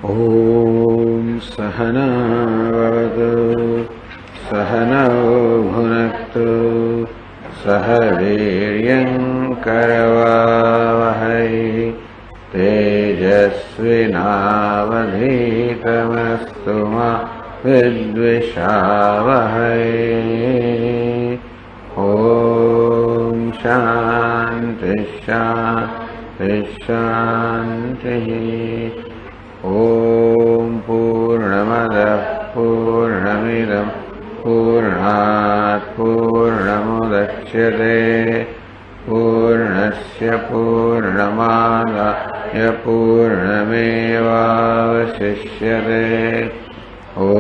ॐ सहना भवतु सहनौ भुनक्तु सह वीर्यङ्करवावहै तेजस्विनावधीतमस्तु मा विद्विषावहै। ॐ शान्ति शान्ति शान्तिः। ॐ पूर्णमदः पूर्णमिदं पूर्णात् पूर्णमुदच्यते पूर्णस्य पूर्णमादाय पूर्णमेवावशिष्यते। ॐ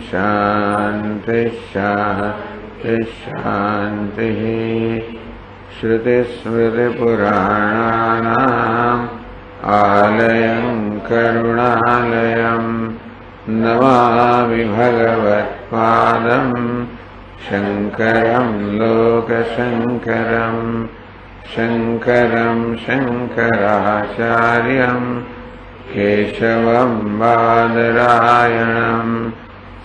शान्ति शान्ति शान्तिः। श्रुतिस्मृतिपुराणानाम् आलयं करुणालयं नमामि भगवत्पादं शङ्करं लोकशङ्करं शङ्करं शङ्कराचार्यं केशवं बादरायणं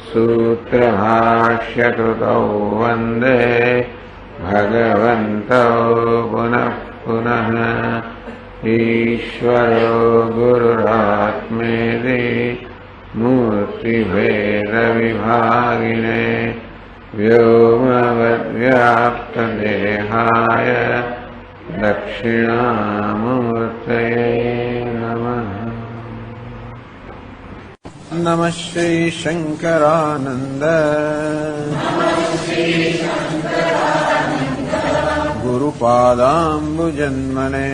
सूत्रभाष्यकृतौ वन्दे भगवन्तौ पुनः पुनः। ईश्वरो गुरुरात्मेति मूर्तिभेदविभागिने व्योमवद्व्याप्तदेहाय दक्षिणामूर्तये नमः। नमः श्री शंकरानंद गुरुपादाम्बुजन्मने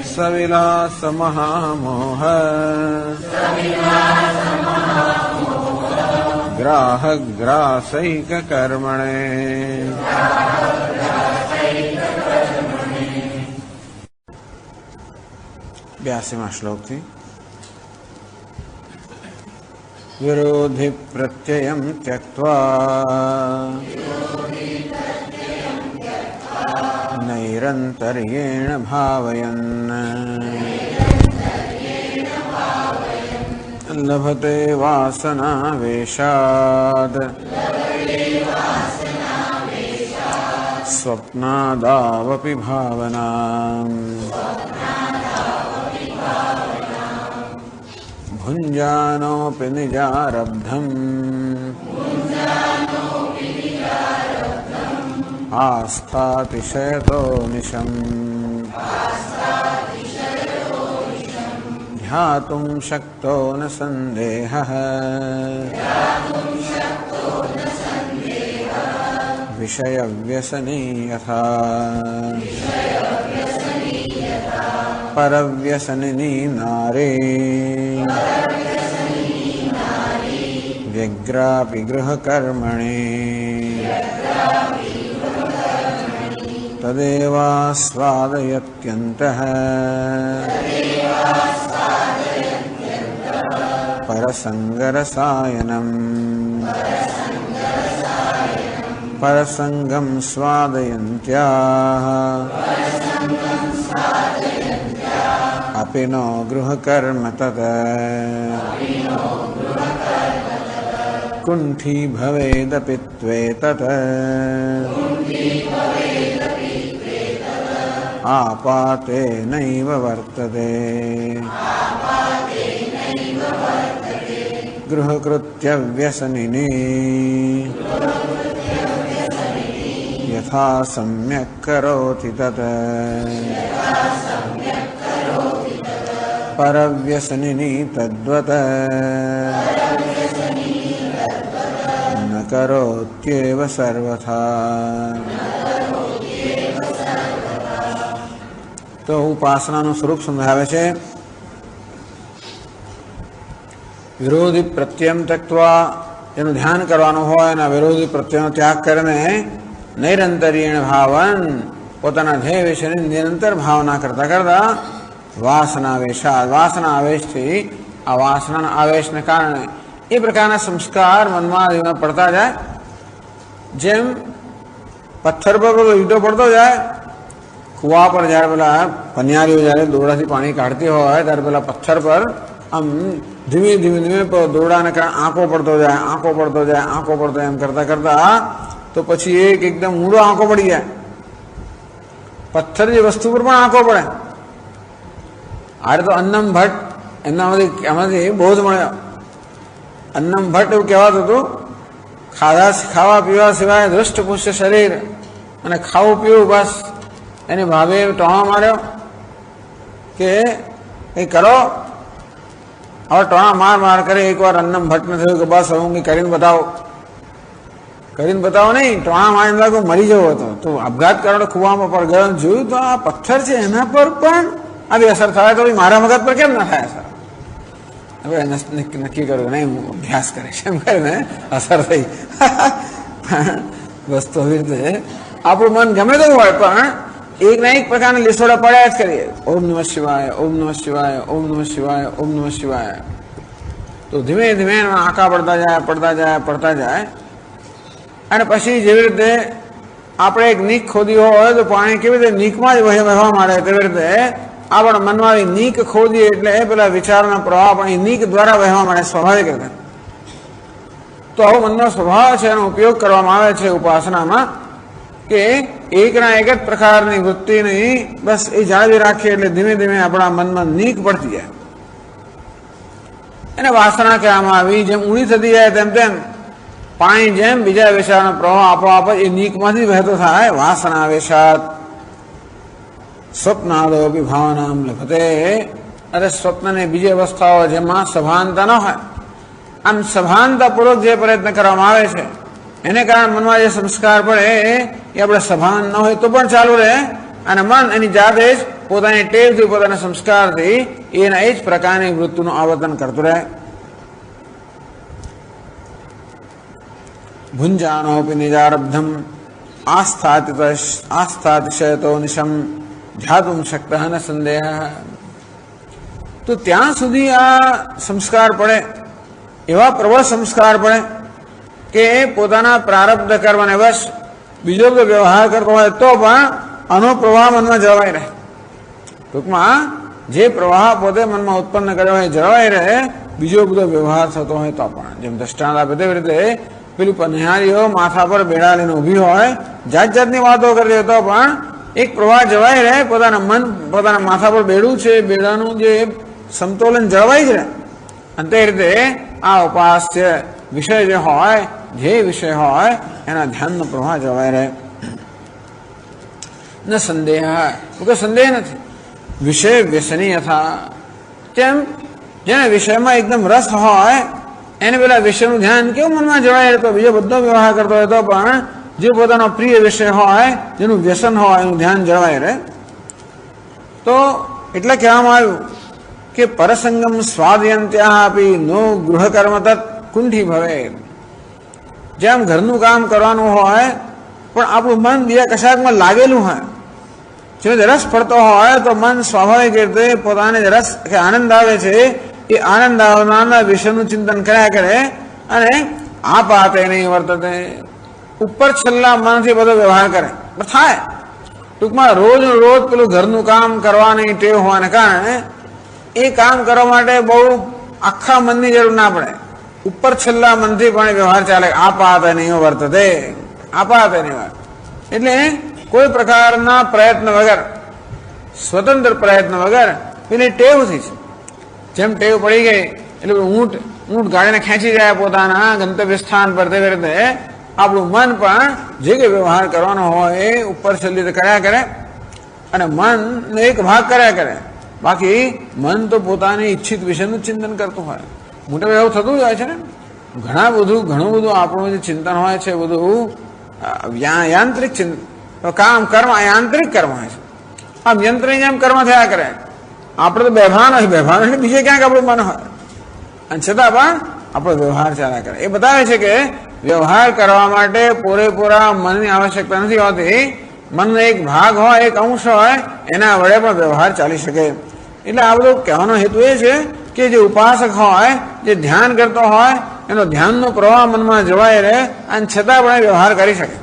सविलास महामोह ग्राहग्रासैक कर्मणे। ब्यासीमा श्लोक थी। विरोधि प्रत्ययं त्यक्त्वा नैरन्तर्येण भावयन् लभते वासनावेशाद् स्वप्नादावपि भावनाम्। भुञ्जानोऽपि निजारब्धम् आस्थातिशयतो निशम् ध्यातुं शक्तो न सन्देहः विषयव्यसनी यथा परव्यसनिनी नारी व्यग्रापि गृहकर्मणि तदेवास्वादयत्यन्तः परसंगरसायनम्। परसंगं स्वादयन्त्याः अपि नो गृहकर्म तत् कुण्ठी भवेदपि त्वेतत् आपाते नैव वर्तते। गृहकृत्यव्यसनिनी यथा सम्यक् करोति तत् परव्यसनिनी तद्वत् न करोत्येव सर्वथा। तो उपासनाનું સ્વરૂપ સમજાવે છે। વિરોધી પ્રત્યયમ તક્ત્વા એનું ધ્યાન કરવાનું હોય અને વિરોધી પ્રત્યયનો ત્યાગ કરીને નૈરંતર્યેણ ભાવન પોતાના ધ્યેય વિશેની નિરંતર ભાવના કરતા કરતા વાસનાવેશાદ વાસના આવેશથી આ વાસનાના આવેશને કારણે એ પ્રકારના સંસ્કાર મનમાં આદિમાં પડતા જાય। જેમ પથ્થર પર લીટો પડતો જાય કુવા પર જ્યારે પેલા પનિયારીઓ જ્યારે દોરડાથી પાણી કાઢતી હોય ત્યારે પેલા પથ્થર પર આમ ધીમે ધીમે ધીમે દોરડાને કારણે આંકો પડતો જાય, આંકો પડતો જાય, આંકો પડતો એમ કરતા કરતા તો પછી એક એકદમ મૂળો આંકો પડી જાય. પથ્થર જે વસ્તુ પર પણ આંકો પડે. આરે તો અન્નમ ભટ્ટ એમાંથી બહુ જ મળ્યો. અન્નમ ભટ્ટ એવું કહેવાતું હતું, ખાવા પીવા સિવાય દૃષ્ટપુષ્ટ શરીર અને ખાવું પીવું બસ. એની ભાભીએ ટોણો માર્યો કે કંઈ કરો. હવે ટોણા માર માર કરે. એકવાર અન્નમ ભટ્ટને થયું કે બસ હવે હું કંઈ કરીને બતાવો. કરીને બતાવો નહીં, ટોણા મારીને લાગુ મરી જવો હતો. તો આપઘાત કરો કુવામાં પર ગયો, જોયું તો આ પથ્થર છે એના પર પણ આવી અસર થાય તો મારા મગજ પર કેમ ના થાય અસર? હવે નક્કી કર્યું નહીં હું અભ્યાસ કરીશ એમ કરીને અસર થઈ. વસ્તુ આવી રીતે આપણું મન ગમે તેવું હોય પણ એક ના એક પ્રકારના લીસોડા પડ્યા જ કરીએ. ઓમ નમઃ શિવાય, ઓમ નમઃ શિવાય, ઓમ નમઃ શિવાય, ઓમ નમઃ શિવાય. તો ધીમે ધીમે આંકા પડતા જાય, પડતા જાય, પડતા જાય. અને પછી જેવી રીતે આપણે એક નીક ખોદી હોય તો પાણી કેવી રીતે નીકમાં જ વહેવા માંડે તેવી રીતે આપણા મનમાં આવી નીક ખોદી એટલે પેલા વિચારના પ્રવાહ પણ એ નીક દ્વારા વહેવા માંડે સ્વાભાવિક રીતે. તો આવો મનનો સ્વભાવ છે, એનો ઉપયોગ કરવામાં આવે છે ઉપાસનામાં કે એકના એક જ પ્રકારની વૃત્તિની બસ એ જાળવી રાખીએ એટલે ધીમે ધીમે આપણા મનમાં નીક પડતી જાય. એને વાસના કહેવામાં આવી. જેમ ઊંડી થતી જાય તેમ તેમ પાણી જેમ બીજા વિષયનો પ્રવાહ આપોઆપ એ નીકમાંથી વહેતો થાય. વાસના વેશાત સ્વપ્નાદો ભાવનામ લભતે. અરે સ્વપ્નને બીજી અવસ્થાઓ જેમાં સભાનતા ન હોય, આમ સભાનતાપૂર્વક જે પ્રયત્ન કરવામાં આવે છે એને કારણે મનમાં જે સંસ્કાર પડે એ આપણે સભાન ન હોય તો પણ ચાલુ રહે. અને મન એની જાતે જ પોતાની ટેવથી, પોતાના સંસ્કારથી એના એ જ પ્રકારની વૃત્તિનું આવર્તન કરતું રહે. ભુંજાનોપી નિજારબ્ધમ આસ્થાતિશયતો નિશમ ધ્યાતુમ શક્ત ન સંદેહ. તો ત્યાં સુધી આ સંસ્કાર પડે, એવા પ્રબળ સંસ્કાર પડે કે પોતાના પ્રારબ્ધ કર્મને બસ બીજો બધો વ્યવહાર કરતો હોય તો પણ આનો પ્રવાહ મનમાં જળવાઈ રહે. ટૂંકમાં જે પ્રવાહ પોતે મનમાં ઉત્પન્ન કર્યો હોય જળવાઈ રહે, બીજો બધો વ્યવહાર થતો હોય તો પણ. જેમ દ્રષ્ટાંત આપે તેવી રીતે પેલી પનિહારીઓ માથા પર બેડા લઈને ઊભી હોય, જાત જાતની વાતો કરી તો પણ એક પ્રવાહ જળવાઈ રહે. પોતાના મન પોતાના માથા પર બેડું છે, બેડાનું જે સમતોલન જળવાઈ જ રહે. અને તે રીતે આ ઉપાસ્ય વિષય જે હોય, જે વિષય હોય એના ધ્યાનનો પ્રવાહ જળવાઈ રહે. ન સંદેહ, કોઈ સંદેહ નથી. વિષય વ્યસની હતા. તેમ જેને વિષયમાં એકદમ રસ હોય એને પેલા વિષયનું ધ્યાન કેવું મનમાં જળવાઈ રહેતો, બીજો બધો વ્યવહાર કરતો હોય તો પણ જે પોતાનો પ્રિય વિષય હોય, જેનું વ્યસન હોય એનું ધ્યાન જળવાઈ રહે. તો એટલે કહેવામાં આવ્યું કે પરસંગમ સ્વાદયંત્યા આપી નો ગૃહકર્મ તત્ કુંઠી ભવે. જેમ ઘરનું કામ કરવાનું હોય પણ આપણું મન બીજા કશાકમાં લાગેલું હોય, જો રસ પડતો હોય તો મન સ્વાભાવિક રીતે પોતાને રસ કે આનંદ આવે છે એ આનંદ આવનારના વિષયનું ચિંતન કર્યા કરે અને આ પાતે નહીં વર્તતે. ઉપર છેલ્લા મનથી બધો વ્યવહાર કરે થાય. ટૂંકમાં રોજ રોજ પેલું ઘરનું કામ કરવાની ટેવ હોવાને કારણે એ કામ કરવા માટે બહુ આખા મનની જરૂર ના પડે. ઉપર છેલ્લા મનથી પણ વ્યવહાર ચાલે. આ પાતે નહીં વર્તતે, આ પાતે નહીં વર્ત. એટલે કોઈ પ્રકારના પ્રયત્ન વગર, સ્વતંત્ર પ્રયત્ન વગર પેલી ટેવથી છે. જેમ ટેવ પડી ગઈ એટલે ઊંટ ગાડીને ખેંચી જાય પોતાના ગંતવ્ય સ્થાન પર, તેવી રીતે આપણું મન પણ જે કંઈ વ્યવહાર કરવાનો હોય એ ઉપર છેલ્લી રીતે કર્યા કરે અને મનનો એક ભાગ કર્યા કરે. બાકી મન તો પોતાની ઈચ્છિત વિષયનું ચિંતન કરતું હોય. મોટે એવું થતું જ હોય છે ને. ઘણું બધું આપણું જે ચિંતન હોય છે બધું યાંત્રિક કર્મ યાંત્રિક કર્મ હોય છે. આમ યંત્રની જેમ કર્મ થયા કરે. આપણે તો બેભાન હોય, બેભાન એટલે બીજે ક્યાંક આપણું મન હોય અને છતાં પણ આપણો વ્યવહાર ચાલ્યા કરે. એ બતાવે છે કે વ્યવહાર કરવા માટે પૂરેપૂરા મનની આવશ્યકતા નથી હોતી. મનનો એક ભાગ હોય, એક અંશ હોય, એના વડે પણ વ્યવહાર ચાલી શકે. એટલે આ બધું કહેવાનો હેતુ એ છે કે જે ઉપાસક હોય, જે ધ્યાન કરતો હોય, એનો ધ્યાનનો પ્રવાહ મનમાં જળવાઈ રહે અને છતાં પણ વ્યવહાર કરી શકે.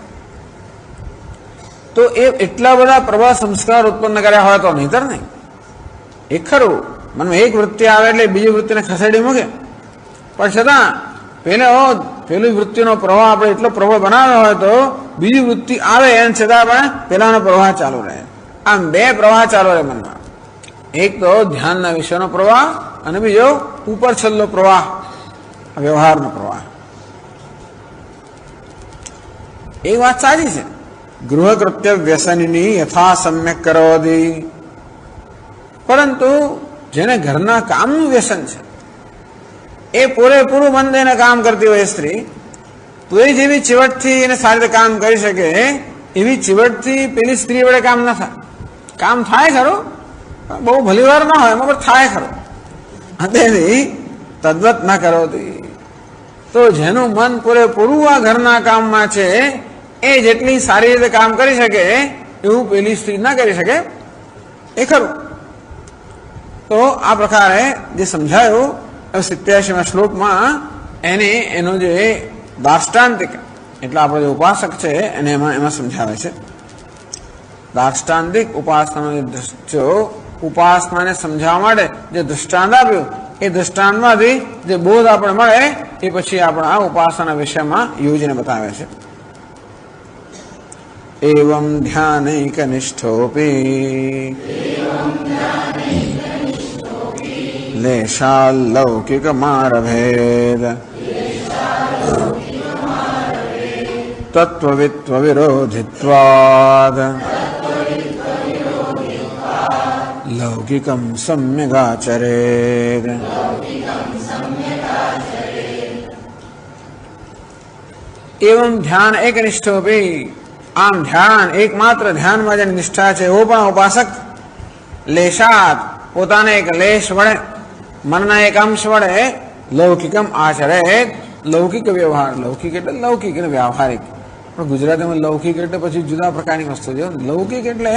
તો એ એટલા બધા પ્રવાહ સંસ્કાર ઉત્પન્ન કર્યા હોય તો નહીતર નહીં. એ ખરું, મનમાં એક વૃત્તિ આવે એટલે બીજી વૃત્તિને ખસેડી મૂકે, પણ છતાં પેલી વૃત્તિનો પ્રવાહ આપણે એટલો પ્રબળ બનાવ્યો હોય તો બીજી વૃત્તિ આવે એમ છતાં પણ પેલાનો પ્રવાહ ચાલુ રહે. આમ બે પ્રવાહ ચાલુ રહે મનમાં. એક તો ધ્યાનના વિષયનો પ્રવાહ અને બીજો ઉપર છેલ્લો પ્રવાહ, વ્યવહારનો પ્રવાહ. એ વાત સાચી છે. ગૃહકૃત્ય વ્યસનની યથા સમ્યક કરોતી, પરંતુ જેને ઘરના કામનું વ્યસન છે એ પૂરેપૂરું મન દઈને કામ કરતી હોય સ્ત્રી, તો એ જેવી ચીવટથી એને સારી રીતે કામ કરી શકે એવી ચીવટથી પેલી સ્ત્રી વડે કામ ન થાય. કામ થાય ખરું, બહુ ભલી વાર ના હોય એમાં, પણ થાય ખરું. તેથી તદ્વત ન કરોતી, તો જેનું મન પૂરેપૂરું આ ઘરના કામમાં છે એ જેટલી સારી રીતે કામ કરી શકે એવું પેલી સ્ત્રી ના કરી શકે, એ ખરું. તો આ પ્રકારે જે સમજાયું 87મા શ્લોકમાં એનો જે દાર્ષ્ટાંતિક એટલે આપણો જે ઉપાસક છે એને એમાં સમજાવે છે. દાર્ષ્ટાંતિક ઉપાસનાનો જે ઉપાસનાને સમજાવવા માટે જે દૃષ્ટાંત આપ્યું એ દૃષ્ટાંતમાંથી જે બોધ આપણે મળે એ પછી આપણે આ ઉપાસના વિષયમાં યોજીને બતાવે છે. એવં ધ્યાનૈક નિષ્ઠોપી લેશાલ્લૌકિક મારભેદ તત્વવિત્વ વિરોધિત્વાદ લૌકિકમ સમ્યગાચરેદ. એવં ધ્યાન એક નિષ્ઠોપી, આમ ધ્યાન એકમાત્ર ધ્યાનમાં જેની નિષ્ઠા છે એવો પણ ઉપાસક લેશાત પોતાને એક લેશ વડે, મનના એક અંશ વડે લૌકિકમ આચરે, લૌકિક વ્યવહાર, લૌકિક એટલે લૌકિક એટલે વ્યવહારિક, પણ ગુજરાતીમાં લૌકિક એટલે પછી જુદા પ્રકારની વસ્તુ છે. લૌકિક એટલે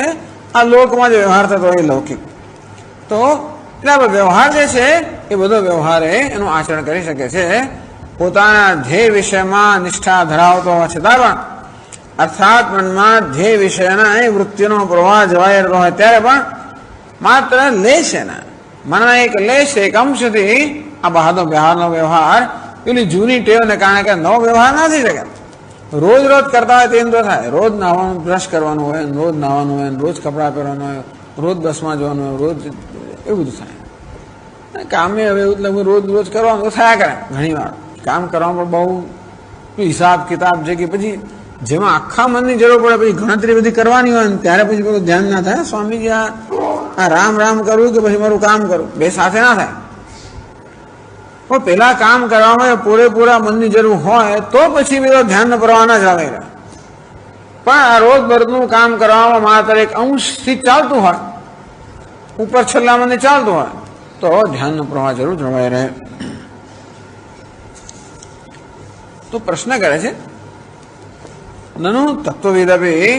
આ લોકમાં જે વ્યવહાર થતો હોય લૌકિક. તો એટલે વ્યવહાર જે છે એ બધો વ્યવહાર એનું આચરણ કરી શકે છે પોતાના ધ્યેય વિષયમાં નિષ્ઠા ધરાવતો હોવા છતાં પણ, અર્થાત મનમાં ધ્યેય વિષયના એ વૃત્તિનો પ્રવાહ જવાઈ રહેતો હોય ત્યારે પણ માત્ર લેશ એના મનના એક લેશ એક અંશથી આ બહારનો વ્યવહાર પેલી જૂની ટેવને કારણે કે નવો વ્યવહાર ના થઈ શકે. રોજ કરતા હોય તેમ તો થાય. રોજ નાવાનું, બ્રશ કરવાનું હોય, રોજ નાવાનું હોય, રોજ કપડાં પહેરવાનું હોય, રોજ બસમાં જવાનું હોય, રોજ એવું બધું થાય. કામે હવે એવું રોજ કરવાનું તો થયા કરે. ઘણી વાર કામ કરવામાં પણ બહુ હિસાબ કિતાબ છે કે પછી જેમાં આખા મનની જરૂર પડે, પછી ગણતરી બધી કરવાની હોય ને ત્યારે પછી બધું ધ્યાન ના થાય. સ્વામીજી આ રામ રામ કરવું કે પછી મારું કામ કરવું, બે સાથે ના થાય. પણ પેલા કામ કરવામાં પૂરેપૂરા મનની જરૂર હોય તો પછી બધો ધ્યાન પ્રવાહ ના જવાય રહે. પણ આ રોજ બરોજનું કામ કરવામાં માત્ર એક અંશથી ચાલતું હોય, ઉપર છેલ્લા મને ચાલતું હોય તો ધ્યાનનો પ્રવાહ જરૂર જળવાઈ રહે. તો પ્રશ્ન કરે છે, નનુ તત્વવિદપી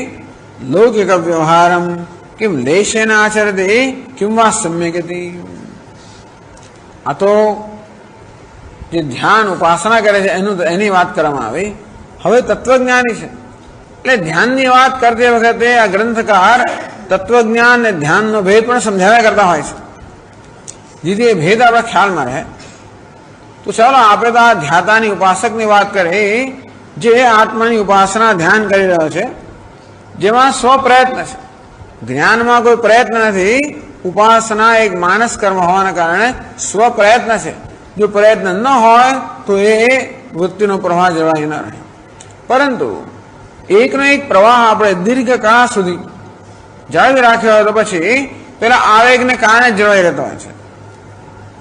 લૌકિક વ્યવહારમ કિમ લેશેન આચરતે કિમ વા સમ્યગતિ. આ તો જે ધ્યાન ઉપાસના કરે છે એની વાત કરવામાં આવી. હવે તત્વજ્ઞાની છે એટલે ધ્યાનની વાત કરતી વખતે આ ગ્રંથકાર તત્વજ્ઞાન અને ધ્યાનનો ભેદ પણ સમજાવ્યા કરતા હોય છે, જેથી એ ભેદ આપણા ખ્યાલમાં રહે. તો ચાલો આપણે તો આ ધ્યાતાની ઉપાસકની વાત કરી જે આત્માની ઉપાસના ધ્યાન કરી રહ્યો છે, જેમાં સ્વપ્રયત્ન છે. જ્ઞાનમાં કોઈ પ્રયત્ન નથી. ઉપાસના એક માનસ કર્મ હોવાના કારણે સ્વપ્રયત્ન છે. જો પ્રયત્ન ન હોય તો એ વૃત્તિનો પ્રવાહ જળવાઈ ન રહે. પરંતુ એકનો એક પ્રવાહ આપણે દીર્ઘકાળ સુધી જાળવી રાખ્યો હોય તો પછી પેલા આવેગને કારણે જળવાઈ રહેતો હોય છે.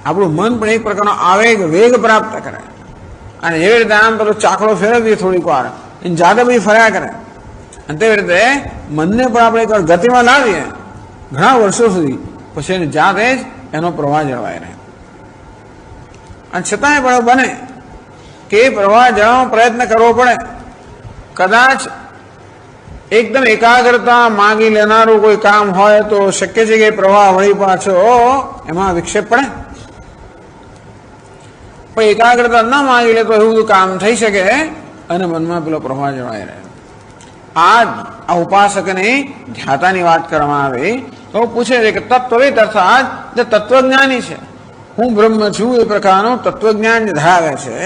આપણું મન પણ એક પ્રકારનો આવેગ વેગ પ્રાપ્ત કરે અને એવી રીતે આમ પેલો ચાકડો ફેરવીએ થોડીક વાર એની જાતે બધી ફર્યા કરે અને તેવી રીતે મનને પણ આપણે એક વાર ગતિમાં લાવીએ ઘણા વર્ષો સુધી, પછી એની જાતે જ એનો પ્રવાહ જળવાઈ રહે. અને છતાંય પણ બને કે એ પ્રવાહ જળવાનો પ્રયત્ન કરવો પડે. કદાચ એકદમ એકાગ્રતા માંગી લેનારું કોઈ કામ હોય તો શક્ય છે કે પ્રવાહ વળી પાછો એમાં વિક્ષેપ પડે, પણ એકાગ્રતા ન માંગી લે તો એવું બધું કામ થઈ શકે અને મનમાં પેલો પ્રવાહ જળવાઈ રહે. આ ઉપાસકને ધ્યાતાની વાત કરવામાં આવી તો પૂછે છે કે તત્વવેદ અર્થાત જે તત્વજ્ઞાની છે, હું બ્રહ્મ છું એ પ્રકારનું તત્વજ્ઞાન ધરાવે છે.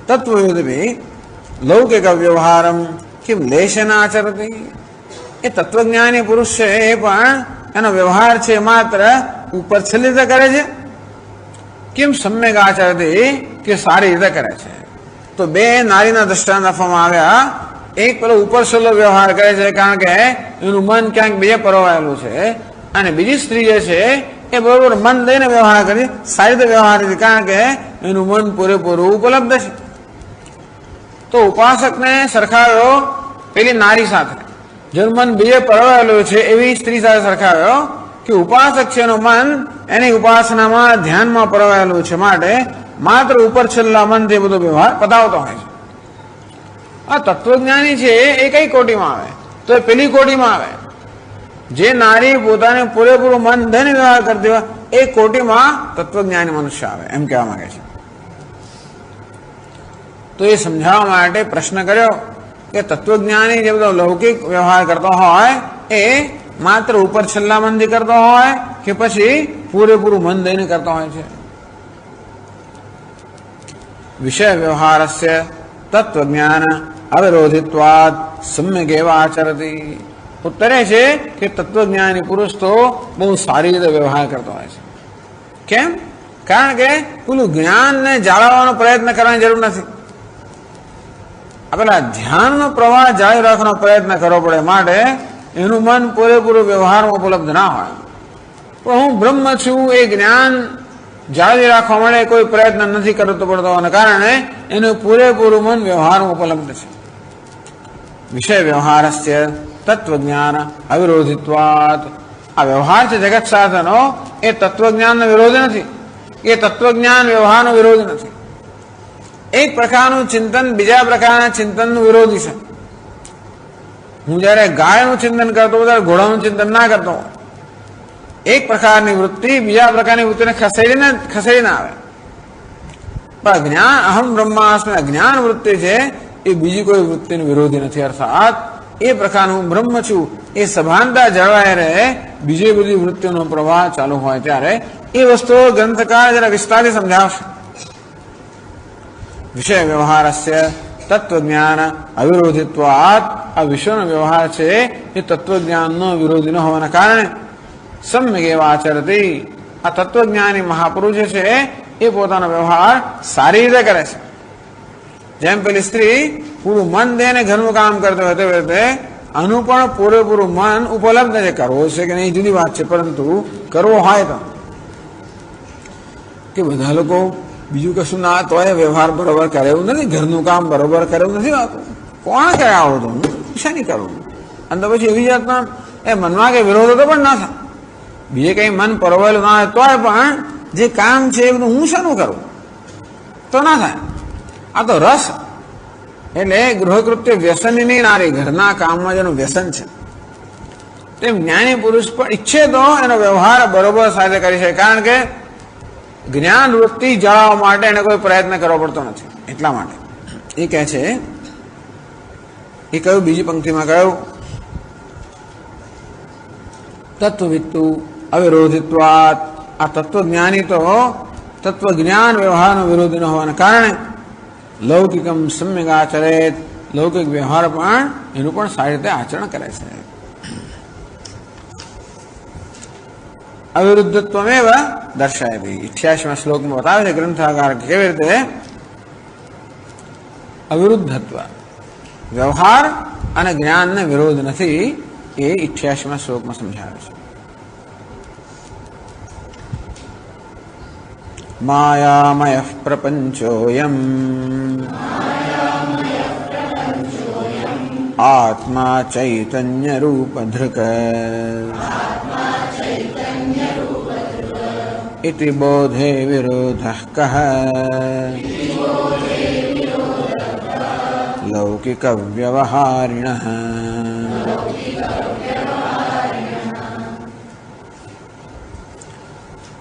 તત્વવેદ ભી લૌકિક વ્યવહારમ કેમ લેશન આચરતી, એ તત્વજ્ઞાની પુરુષ છે એ પણ એનો વ્યવહાર છે માત્ર ઉપર છેલ્લી રીતે કરે છે. કેમ સમ્યક આચરતી કે સારી રીતે કરે છે. તો બે નારીના દ્રષ્ટાંત આપવામાં આવ્યા. એક પેલો ઉપર છેલ્લો વ્યવહાર કરે છે કારણ કે એનું મન ક્યાંક બીજે પરોવાયેલું છે, અને બીજી સ્ત્રી જે છે એ બરોબર મન દઈને વ્યવહાર કરે, સારી રીતે વ્યવહાર કરે કારણ કે એનું મન પૂરેપૂરું ઉપલબ્ધ છે. તો ઉપાસકને સરખાવ્યો પેલી નારી સાથે, જેનું મન બીજે પરોવાયેલું છે એવી સ્ત્રી સાથે સરખાવ્યો કે ઉપાસક છે એનું મન એની ઉપાસનામાં ધ્યાનમાં પરોવાયેલું છે, માટે માત્ર ઉપર છેલ્લા મનથી બધો વ્યવહાર પતાવતો હોય છે. આ તત્વજ્ઞાની છે એ કઈ કોટીમાં આવે? તો એ પેલી કોટીમાં આવે. જે નારી પોતાને પૂરેપૂરું મન દઈને વ્યવહાર કરતી હોય એ કોટીમાં તત્વજ્ઞાની મનુષ્ય આવે, એમ કહેવા માંગે છે. તો એ સમજાવવા માટે પ્રશ્ન કર્યો કે તત્વજ્ઞાની જે બધો લૌકિક વ્યવહાર કરતો હોય એ માત્ર ઉપર છેલ્લા મનથી કરતો હોય કે પછી પૂરેપૂરું મન દઈને કરતો હોય છે. વિષય વ્યવહારસ્ય તત્વજ્ઞાન અવિરોધિત્વાદ સમ્યગેવ આચરતી. ઉત્તરે છે કે તત્વજ્ઞાની પુરુષ તો બહુ સારી રીતે વ્યવહાર કરતો હોય છે. કેમ? કારણ કે પેલું જ્ઞાનને જાળવવાનો પ્રયત્ન કરવાની જરૂર નથી. પેલા ધ્યાનનો પ્રવાહ જાળવી રાખવાનો પ્રયત્ન કરવો પડે, માટે એનું મન પૂરેપૂરું વ્યવહારમાં ઉપલબ્ધ ના હોય. પણ હું બ્રહ્મ છું એ જ્ઞાન જાળવી રાખવા માટે કોઈ પ્રયત્ન નથી કરતો પડતો, અને કારણે એનું પૂરેપૂરું મન વ્યવહારમાં ઉપલબ્ધ છે. વિષય વ્યવહારસ્ય તત્વજ્ઞાન અવિરોધિત્વાત. આ વ્યવહાર છે જગત સાથેનો એ તત્વજ્ઞાનનો વિરોધ નથી, એ તત્વજ્ઞાન વ્યવહારનો વિરોધ નથી. એક પ્રકારનું ચિંતન બીજા પ્રકારના ચિંતનનું વિરોધી છે. હું જયારે ગાયનું ચિંતન કરતો હોઉં ત્યારે ઘોડાનું ચિંતન ના કરતો હોઉં. એક પ્રકારની વૃત્તિ બીજા પ્રકારની વૃત્તિને ખસેડીને આવે. પણ જ્ઞાન અહમ બ્રહ્માસ્મિ જ્ઞાન વૃત્તિ છે એ બીજી કોઈ વૃત્તિનો વિરોધી નથી. અર્થાત એ પ્રકારનું બ્રહ્મ છું એ સભાનતા જળવાઈ રહે, બીજી બધી વૃત્તિનો પ્રવાહ ચાલુ હોય ત્યારે એ વસ્તુઓ ગ્રંથકાર જરા વિસ્તારથી સમજાવશે. વિષય વ્યવહારસ્ય તત્વજ્ઞાન અવિરોધિત્વાત. આ વિશ્વનો વ્યવહાર છે એ તત્વજ્ઞાનનો વિરોધી ન હોવાના કારણે સમ્યગેવ આચરતી. આ તત્વજ્ઞાની મહાપુરુષ છે એ પોતાનો વ્યવહાર સારી રીતે કરે છે. જેમ પેલી સ્ત્રી પૂરું મન દઈને ઘરનું કામ કરતો હોય તેવી રીતે આનું પણ પૂરેપૂરું મન ઉપલબ્ધ છે. કરવો છે કે નહીં જુદી વાત છે, પરંતુ કરવો હોય તો કે બધા લોકો બીજું કશું ના તોય વ્યવહાર બરોબર કરે એવું નથી, ઘરનું કામ બરોબર કરે એવું નથી હોતું. કોણ કરે આવું? તો હું શાની કરું? અને તો પછી એવી જાતના એ મનમાં કઈ વિરોધ તો પણ ના થાય. બીજે કઈ મન પરોવાયેલું ના હોય તોય પણ જે કામ છે એ બધું હું શાનું કરું તો ના થાય. આ તો રસ. એટલે ગૃહકૃત્ય વ્યસનની નારી, ઘરના કામમાં જેનું વ્યસન છે તેમ જ્ઞાની પુરુષ પણ ઈચ્છે તો એનો વ્યવહાર બરોબર સાથે કરી શકે, કારણ કે જ્ઞાન વૃત્તિ જાળવવા માટે એને કોઈ પ્રયત્ન કરવો પડતો નથી. એટલા માટે એ કહે છે, એ કહ્યું બીજી પંક્તિમાં કહ્યું તત્વવિત્તુ અવિરોધિત્વાત. આ તત્વજ્ઞાની તો તત્વજ્ઞાન વ્યવહારનો વિરોધી ન હોવાના કારણે લૌકિકમ સમ્યક આચરેત. લૌકિક વ્યવહાર પણ એનું પણ સારી રીતે આચરણ કરે છે. અવિરુદ્ધત્વમેવ દર્શાવી 88મા શ્લોકમાં બતાવે છે ગ્રંથકાર કેવી રીતે અવિરુદ્ધત્વ વ્યવહાર અને જ્ઞાનને વિરોધ નથી, એ 88મા શ્લોકમાં સમજાવે છે. માયામય પ્રપંચોયમ આત્મા ચૈતન્ય રૂપ ધૃક इति बोधे विरोधः कः लौकिक व्यवहारिणः.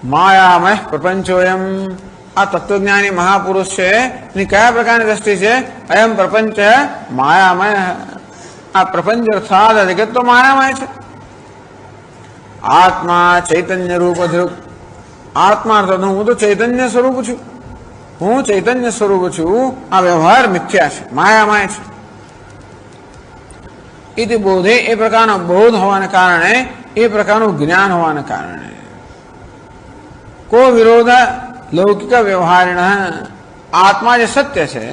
मायामय प्रपंचोयम. આ તત્વજ્ઞાની મહાપુરુષ છે એની કયા પ્રકારની દ્રષ્ટિ છે? અયમ પ્રપંચ માયામય. આ પ્રપંચ અર્થાત આ જગત તો માયામય છે. આત્મા ચૈતન્ય રૂપ ધ્રુવ. આત્મા અર્થાત હું તો ચૈતન્ય સ્વરૂપ છું. હું ચૈતન્ય સ્વરૂપ છું. આ વ્યવહાર મિથ્યા છે, માયામય છે. ઇતિ બોધે એ પ્રકારનો બોધ હોવાને કારણે, એ પ્રકારનું જ્ઞાન હોવાને કારણે કો વિરોધ લૌકિક વ્યવહારિણ. આત્મા જે સત્ય છે,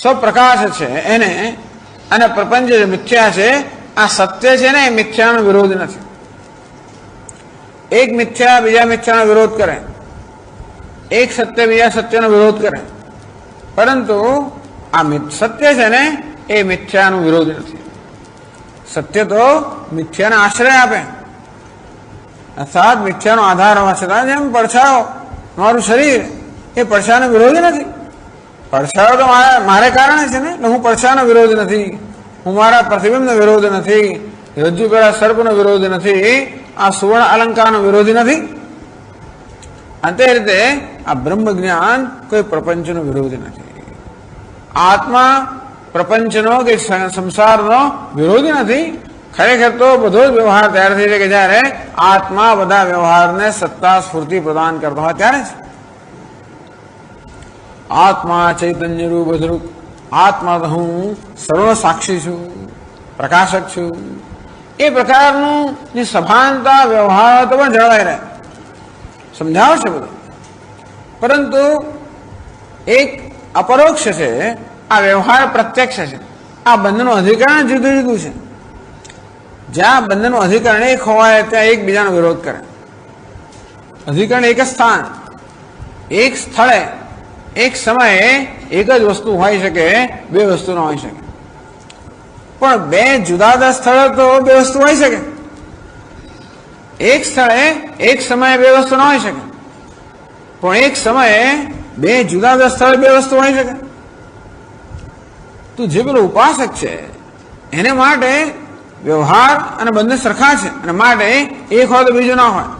સ્વપ્રકાશ છે એને, અને પ્રપંચ જે મિથ્યા છે, આ સત્ય છે ને એ મિથ્યાનો વિરોધ નથી. એક મિથ્યા બીજા મિથ્યાનો વિરોધ કરે, એક સત્ય બીજા સત્યનો વિરોધ કરે, પરંતુ આ સત્ય છે ને એ મિથ્યાનો વિરોધ નથી. સત્ય તો મિથ્યાને આશ્રય આપે, અર્થાત મિથ્યાનો આધાર હોવા છતાં, જેમ પડછાયો મારું શરીર એ પડછાનો વિરોધી નથી. પડછાયો તો મારે કારણે છે ને, એટલે હું પડછાનો વિરોધ નથી, હું મારા પ્રતિબિંબનો વિરોધ નથી, રજ્જુ પેલા સર્પનો વિરોધ નથી, આ સુવર્ણ અલંકારનો વિરોધી નથી. અને તે રીતે આ બ્રહ્મ જ્ઞાન કોઈ પ્રપંચનો વિરોધી નથી. આત્મા પ્રપંચનો કે સંસારનો વિરોધી નથી. ખરેખર તો બધો જ વ્યવહાર તૈયાર થઈ છે કે જ્યારે આત્મા બધા વ્યવહારને સત્તા સ્ફૂર્તિ પ્રદાન કરતો હોય ત્યારે જ. આત્મા ચૈતન્ય રૂપ ધ્રુવ. આત્મા તો હું સર્વ સાક્ષી છું, પ્રકાશક છું. એ પ્રકારનું જે સભાનતા વ્યવહાર તો પણ જળવાઈ રહે, સમજાવે છે બધું. પરંતુ એક અપરોક્ષ છે, આ વ્યવહાર પ્રત્યક્ષ છે. આ બંનેનું અધિકરણ જુદું જુદું છે. જ્યાં બંનેનું અધિકરણ એક હોવાય ત્યાં એકબીજાનો વિરોધ કરે. અધિકરણ એક જ સ્થાન, એક સ્થળે, એક સમયે એક જ વસ્તુ હોઈ શકે, બે વસ્તુ ન હોઈ શકે. પણ બે જુદા જુદા સ્થળે તો બે વસ્તુ હોઈ શકે. એક સ્થળે એક સમયે બે વસ્તુ ન હોઈ શકે, પણ એક સમયે બે જુદા જુદા સ્થળે બે વસ્તુ હોઈ શકે. તો જે પેલો ઉપાસક છે એને માટે વ્યવહાર અને બંને સરખા છે, અને માટે એક હોય તો બીજું ના હોય.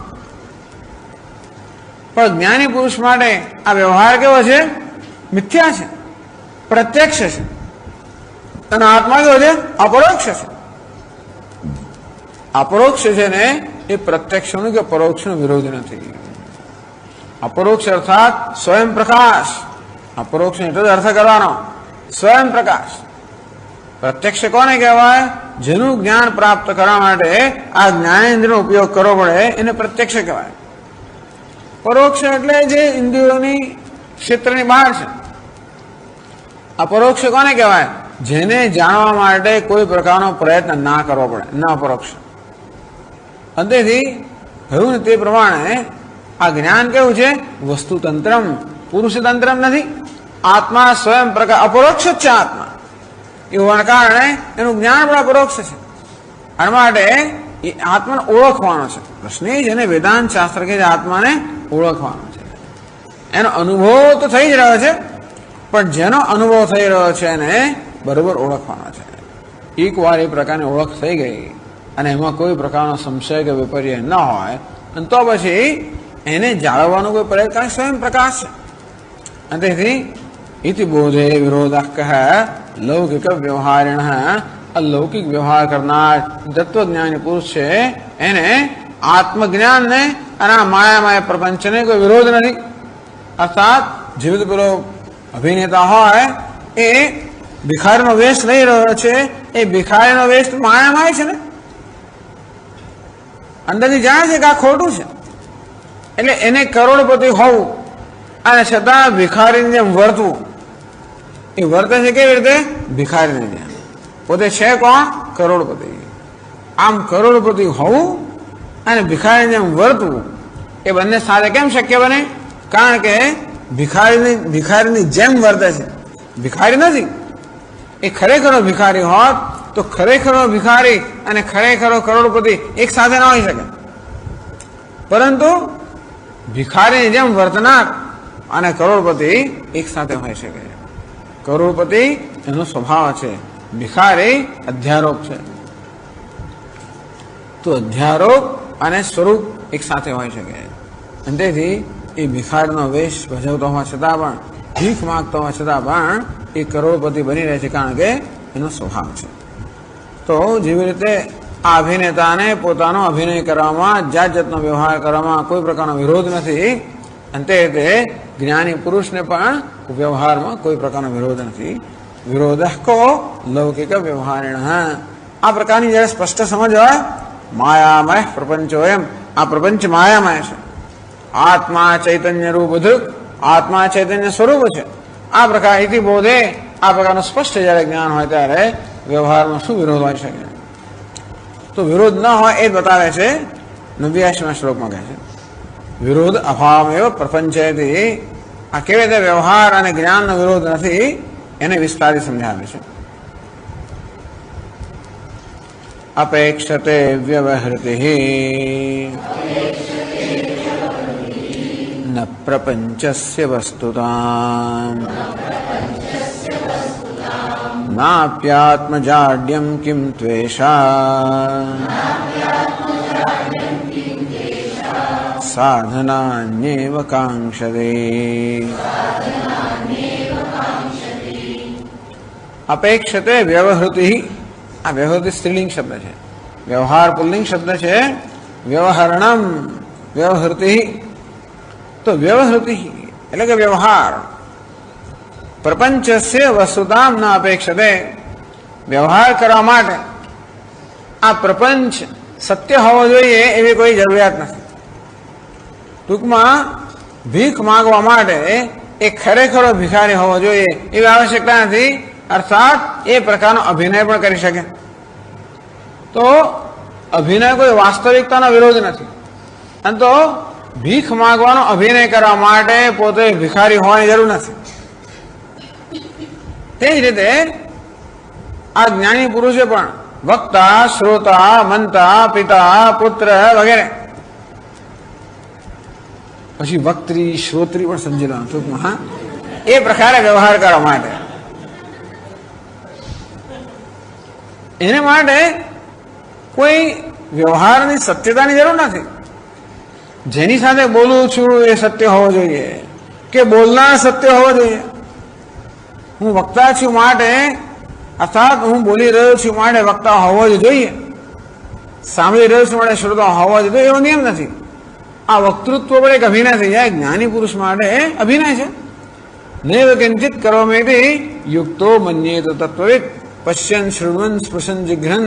પણ જ્ઞાની પુરુષ માટે આ વ્યવહાર કેવો છે? મિથ્યા છે, પ્રત્યક્ષ છે. અને આત્મા કેવો છે? અપરોક્ષ છે. અપરોક્ષ છે ને એ પ્રત્યક્ષનું કે પરોક્ષનું વિરોધ નથી. અપરોક્ષ અર્થાત સ્વયં પ્રકાશ. અપરોક્ષ એટલો જ અર્થ કરવાનો, સ્વયં પ્રકાશ. પ્રત્યક્ષ કોને કહેવાય? જેનું જ્ઞાન પ્રાપ્ત કરવા માટે આ જ્ઞાનેન્દ્રનો ઉપયોગ કરવો પડે એને પ્રત્યક્ષ કહેવાય. પરોક્ષ એટલે જે ઇન્દ્રિયોની ક્ષેત્રની બહાર છે. અપરોક્ષ કોને કહેવાય? જેને જાણવા માટે કોઈ પ્રકારનો પ્રયત્ન ના કરવો પડે, ન અપરોક્ષ. અંતેથી કહ્યું ને તે પ્રમાણે આ જ્ઞાન કેવું છે? વસ્તુતંત્રમ, પુરુષતંત્રમ નથી. આત્મા સ્વયં પ્રકાશ, અપરોક્ષ જ છે આત્મા. એ હોવાના કારણે એનું જ્ઞાન પણ અપરોક્ષ છે. આ માટે એ આત્માને ઓળખવાનો છે. પ્રશ્ન એ છે ને, વેદાંત શાસ્ત્ર કે આત્માને ઓળખવાનો છે. એનો અનુભવ તો થઈ જ રહ્યો છે, પણ જેનો અનુભવ થઈ રહ્યો છે એને બરોબર ઓળખવાનો છે. એકવાર એ પ્રકારની ઓળખ થઈ ગઈ અને એમાં કોઈ પ્રકારનો સંશય કે વિપર્ય ન હોય, અને તો પછી એને જાળવવાનો કોઈ પ્રયત્ન સ્વયં પ્રકાશ છે. અને તેથી ઇતિ બોધે વિરોધઃ કહે લૌકિક વ્યવહારિણ. અલૌકિક વ્યવહાર કરનાર તત્વજ્ઞાની પુરુષ છે એને આત્મજ્ઞાનને અને આ માયામય પ્રપંચને કોઈ વિરોધ નથી. અર્થાત જેવી રીતે પેલો અભિનેતા હોય એ ભિખારીનો વેશ લઈ રહ્યો છે, એ ભિખારીનો વેશ માયામય છે ને, અંદરથી જાણે છે કે આ ખોટું છે. એટલે એને કરોડપતિ હોવું અને છતાં ભિખારીની જેમ વર્તવું. એ વર્તે છે કેવી રીતે? ભિખારીની જેમ. પોતે છે કોણ? કરોડપતિ. આમ કરોડપતિ હોવું અને ભિખારીની જેમ વર્તવું એ બંને સાથે કેમ શક્ય બને? કારણ કે ભિખારીની જેમ વર્તે છે, ભિખારી નથી. એ ખરેખરો ભિખારી હોત તો ખરેખરો ભિખારી અને ખરેખરો કરોડપતિ એક સાથે ના હોઈ શકે. પરંતુ ભિખારીની જેમ વર્તનાર અને કરોડપતિ એક સાથે હોઈ શકે. કરોડપતિ એનો સ્વભાવ છે, ભિખારી અધ્યારોપ છે. તો અધ્યારોપ અને સ્વરૂપ એક સાથે હોઈ શકે. અને તેથી એ ભિખારીનો વેશ ભજવતો હોવા છતાં પણ, ભીખ માગતો હોવા છતાં પણ એ કરોડપતિ બની રહે છે, કારણ કે એનો સ્વભાવ છે. તો જેવી રીતે આ અભિનેતાને પોતાનો અભિનય કરવામાં જાત જાતનો વ્યવહાર કરવામાં કોઈ પ્રકારનો વિરોધ નથી, અંતે તે જ્ઞાની પુરુષને પણ વ્યવહારમાં કોઈ પ્રકારનો વિરોધ નથી. વિરોધ કો લૌકિક વ્યવહારેણ. આ પ્રકારની જ્યારે સ્પષ્ટ સમજ હોય, માયામય પ્રપંચો, એમ આ પ્રપંચ માયામય છે, આત્મા ચૈતન્ય રૂપ ધૃક, આત્મા ચૈતન્ય સ્વરૂપ છે, આ પ્રકાર ઇતિ બોધે, આ પ્રકારનું સ્પષ્ટ જ્યારે જ્ઞાન હોય ત્યારે વ્યવહારમાં શું વિરોધ હોય શકે? તો વિરોધ ન હોય એ જ બતાવે છે 89મા શ્લોકમાં કહે છે વિરોધ અભાવમેવ પ્રપંચયતિ. આ કેવી રીતે વ્યવહાર અને જ્ઞાનનો વિરોધ નથી એને વિસ્તારી સમજાવે છે. અપેક્ષતે વ્યવહૃતિ ન પ્રપંચસ્ય વસ્તુતામ નાપ્યાત્મજાડ્યમ કિમ ત્વેષા સાધનાન્યેવ કાંક્ષતે. અપેક્ષતે વ્યવહૃતિ. આ વ્યવહૃતિ સ્ત્રીલિંગ શબ્દ છે, વ્યવહાર પુલ્લિંગ શબ્દ છે. વ્યવહરણમ વ્યવહૃતિ. તો વ્યવહૃતિ એટલે કે વ્યવહાર. પ્રપંચસ્ય વસ્તુતામ ન અપેક્ષતે. વ્યવહાર કરવા માટે આ પ્રપંચ સત્ય હોવો જોઈએ એવી કોઈ જરૂરિયાત નથી. ટૂંકમાં ભીખ માંગવા માટે એ ખરેખરો ભિખારી હોવો જોઈએ એવી આવશ્યકતા નથી. અર્થાત એ પ્રકારનો અભિનય પણ કરી શકે. તો અભિનય કોઈ વાસ્તવિકતાનો વિરોધ નથી. અને તો ભીખ માંગવાનો અભિનય કરવા માટે પોતે ભિખારી હોવાની જરૂર નથી. તે જ રીતે આ જ્ઞાની પુરુષે પણ વક્તા, શ્રોતા, મંતા, પિતા, પુત્ર વગેરે, પછી વક્ત્રી શ્રોત્રી પણ સમજી લો ટૂંકમાં, એ પ્રકારે વ્યવહાર કરવા માટે એને માટે કોઈ વ્યવહારની સત્યતાની જરૂર નથી. જેની સાથે બોલું છું એ સત્ય હોવો જોઈએ કે બોલનાર સત્ય હોવો જોઈએ. હું વક્તા છું માટે અર્થાત હું બોલી રહ્યો છું માટે વક્તા હોવો જ જોઈએ, સાંભળી રહ્યો છું માટે શ્રોતા હોવો જ જોઈએ એવો નિયમ નથી. આ વક્તૃત્વ પણ એક અભિનય થઈ જાય. જ્ઞાની પુરુષ માટે અભિનય છે. નૈવ કિંચિત કરોમીતિ યુક્તો મન્યેત તત્વવિદ પશ્યન શૃણવન સ્પૃશન જિઘ્રન.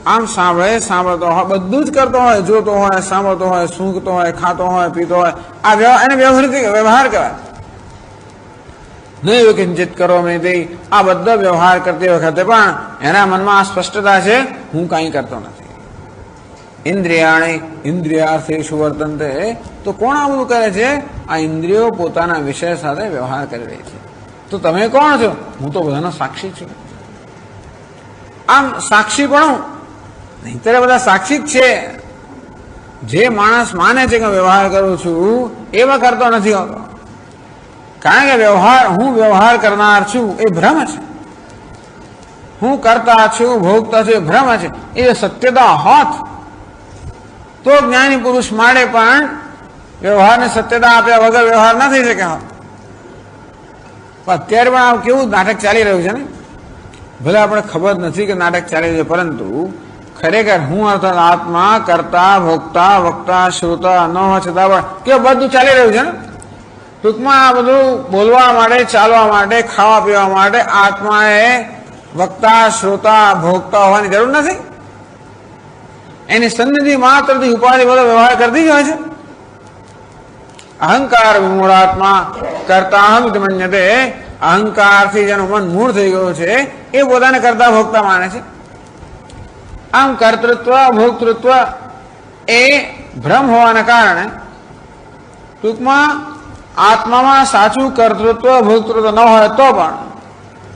આમ સાંભળતો હોય, બધું જ કરતો હોય, જોતો હોય, સાંભળતો હોય, સૂંઘતો હોય, ખાતો હોય, પીતો હોય, આ એને વ્યવહાર કહેવાય. નૈવ કિંચિત કરોમીતિ. આ બધો વ્યવહાર કરતી વખતે પણ એના મનમાં આ સ્પષ્ટતા છે, હું કાંઈ કરતો નથી. ઇન્દ્રિયાણી ઇન્દ્રિયાર્થેષુ વર્તન્તે. તો કોણ આ બધું કરે છે? આ ઇન્દ્રિયો પોતાના વિષય સાથે વ્યવહાર કરી રહી છે. તો તમે કોણ છો? હું તો બધાનો સાક્ષી છું. આમ સાક્ષી પણ નહીંતર બધા સાક્ષી જ છે. જે માણસ માને છે કે વ્યવહાર કરું છું એવા કરતો નથી હોતો. કારણ કે હું વ્યવહાર કરનાર છું એ ભ્રમ છે. હું કરતા છું, ભોગતા છું એ ભ્રમ છે. એ સત્યતા હોત તો જ્ઞાની પુરુષ માટે પણ વ્યવહારની સત્યતા આપ્યા વગર વ્યવહાર ન થઈ શકે. અત્યારે પણ આ કેવું નાટક ચાલી રહ્યું છે ને. ભલે આપણે ખબર નથી કે નાટક ચાલી રહ્યું છે, પરંતુ ખરેખર હું અર્થાત આત્મા કરતા, ભોગતા, વક્તા, શ્રોતા ન હોવા છતાં પણ કેવું બધું ચાલી રહ્યું છે ને. ટૂંકમાં આ બધું બોલવા માટે, ચાલવા માટે, ખાવા પીવા માટે આત્માએ વક્તા, શ્રોતા, ભોગતા હોવાની જરૂર નથી. એની સન્નિધિ માત્રથી ઉપાધિ બધો વ્યવહાર કરતી જ હોય છે. અહંકાર વિમૂઢાત્મા કરતા અહમ મન્યતે. અહંકારથી જેનું મન મૂળ થઈ ગયું છે એ પોતાને કરતા ભોગતા માને છે. આમ કર્તૃત્વ ભોક્તૃત્વ એ ભ્રમ હોવાના કારણે ટૂંકમાં આત્મામાં સાચું કર્તૃત્વ ભોક્તૃત્વ ન હોય તો પણ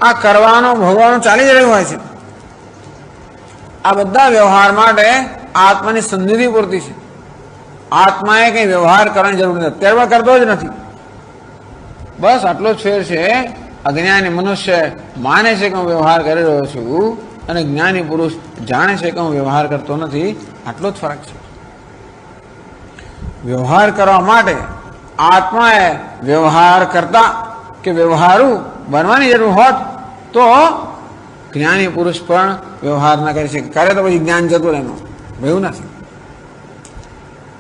આ કરવાનું ભોગવાનું ચાલી જ રહ્યું હોય છે. આ બધા વ્યવહાર માટે આત્માની સન્નિધિ પૂરતી છે. આત્માએ કંઈ વ્યવહાર કરવાની જરૂર નથી, અત્યારે કરતો જ નથી. બસ આટલો જ ફેર છે. અજ્ઞાની મનુષ્ય માને છે કે હું વ્યવહાર કરી રહ્યો છું અને જ્ઞાની પુરુષ જાણે છે કે હું વ્યવહાર કરતો નથી. આટલો જ ફરક છે. વ્યવહાર કરવા માટે આત્માએ વ્યવહાર કરતા કે વ્યવહારુ બનવાની જરૂર હોત તો જ્ઞાની પુરુષ પણ વ્યવહાર ન કરી શકે. કરે તો પછી જ્ઞાન જતું રહેનું, એવું નથી.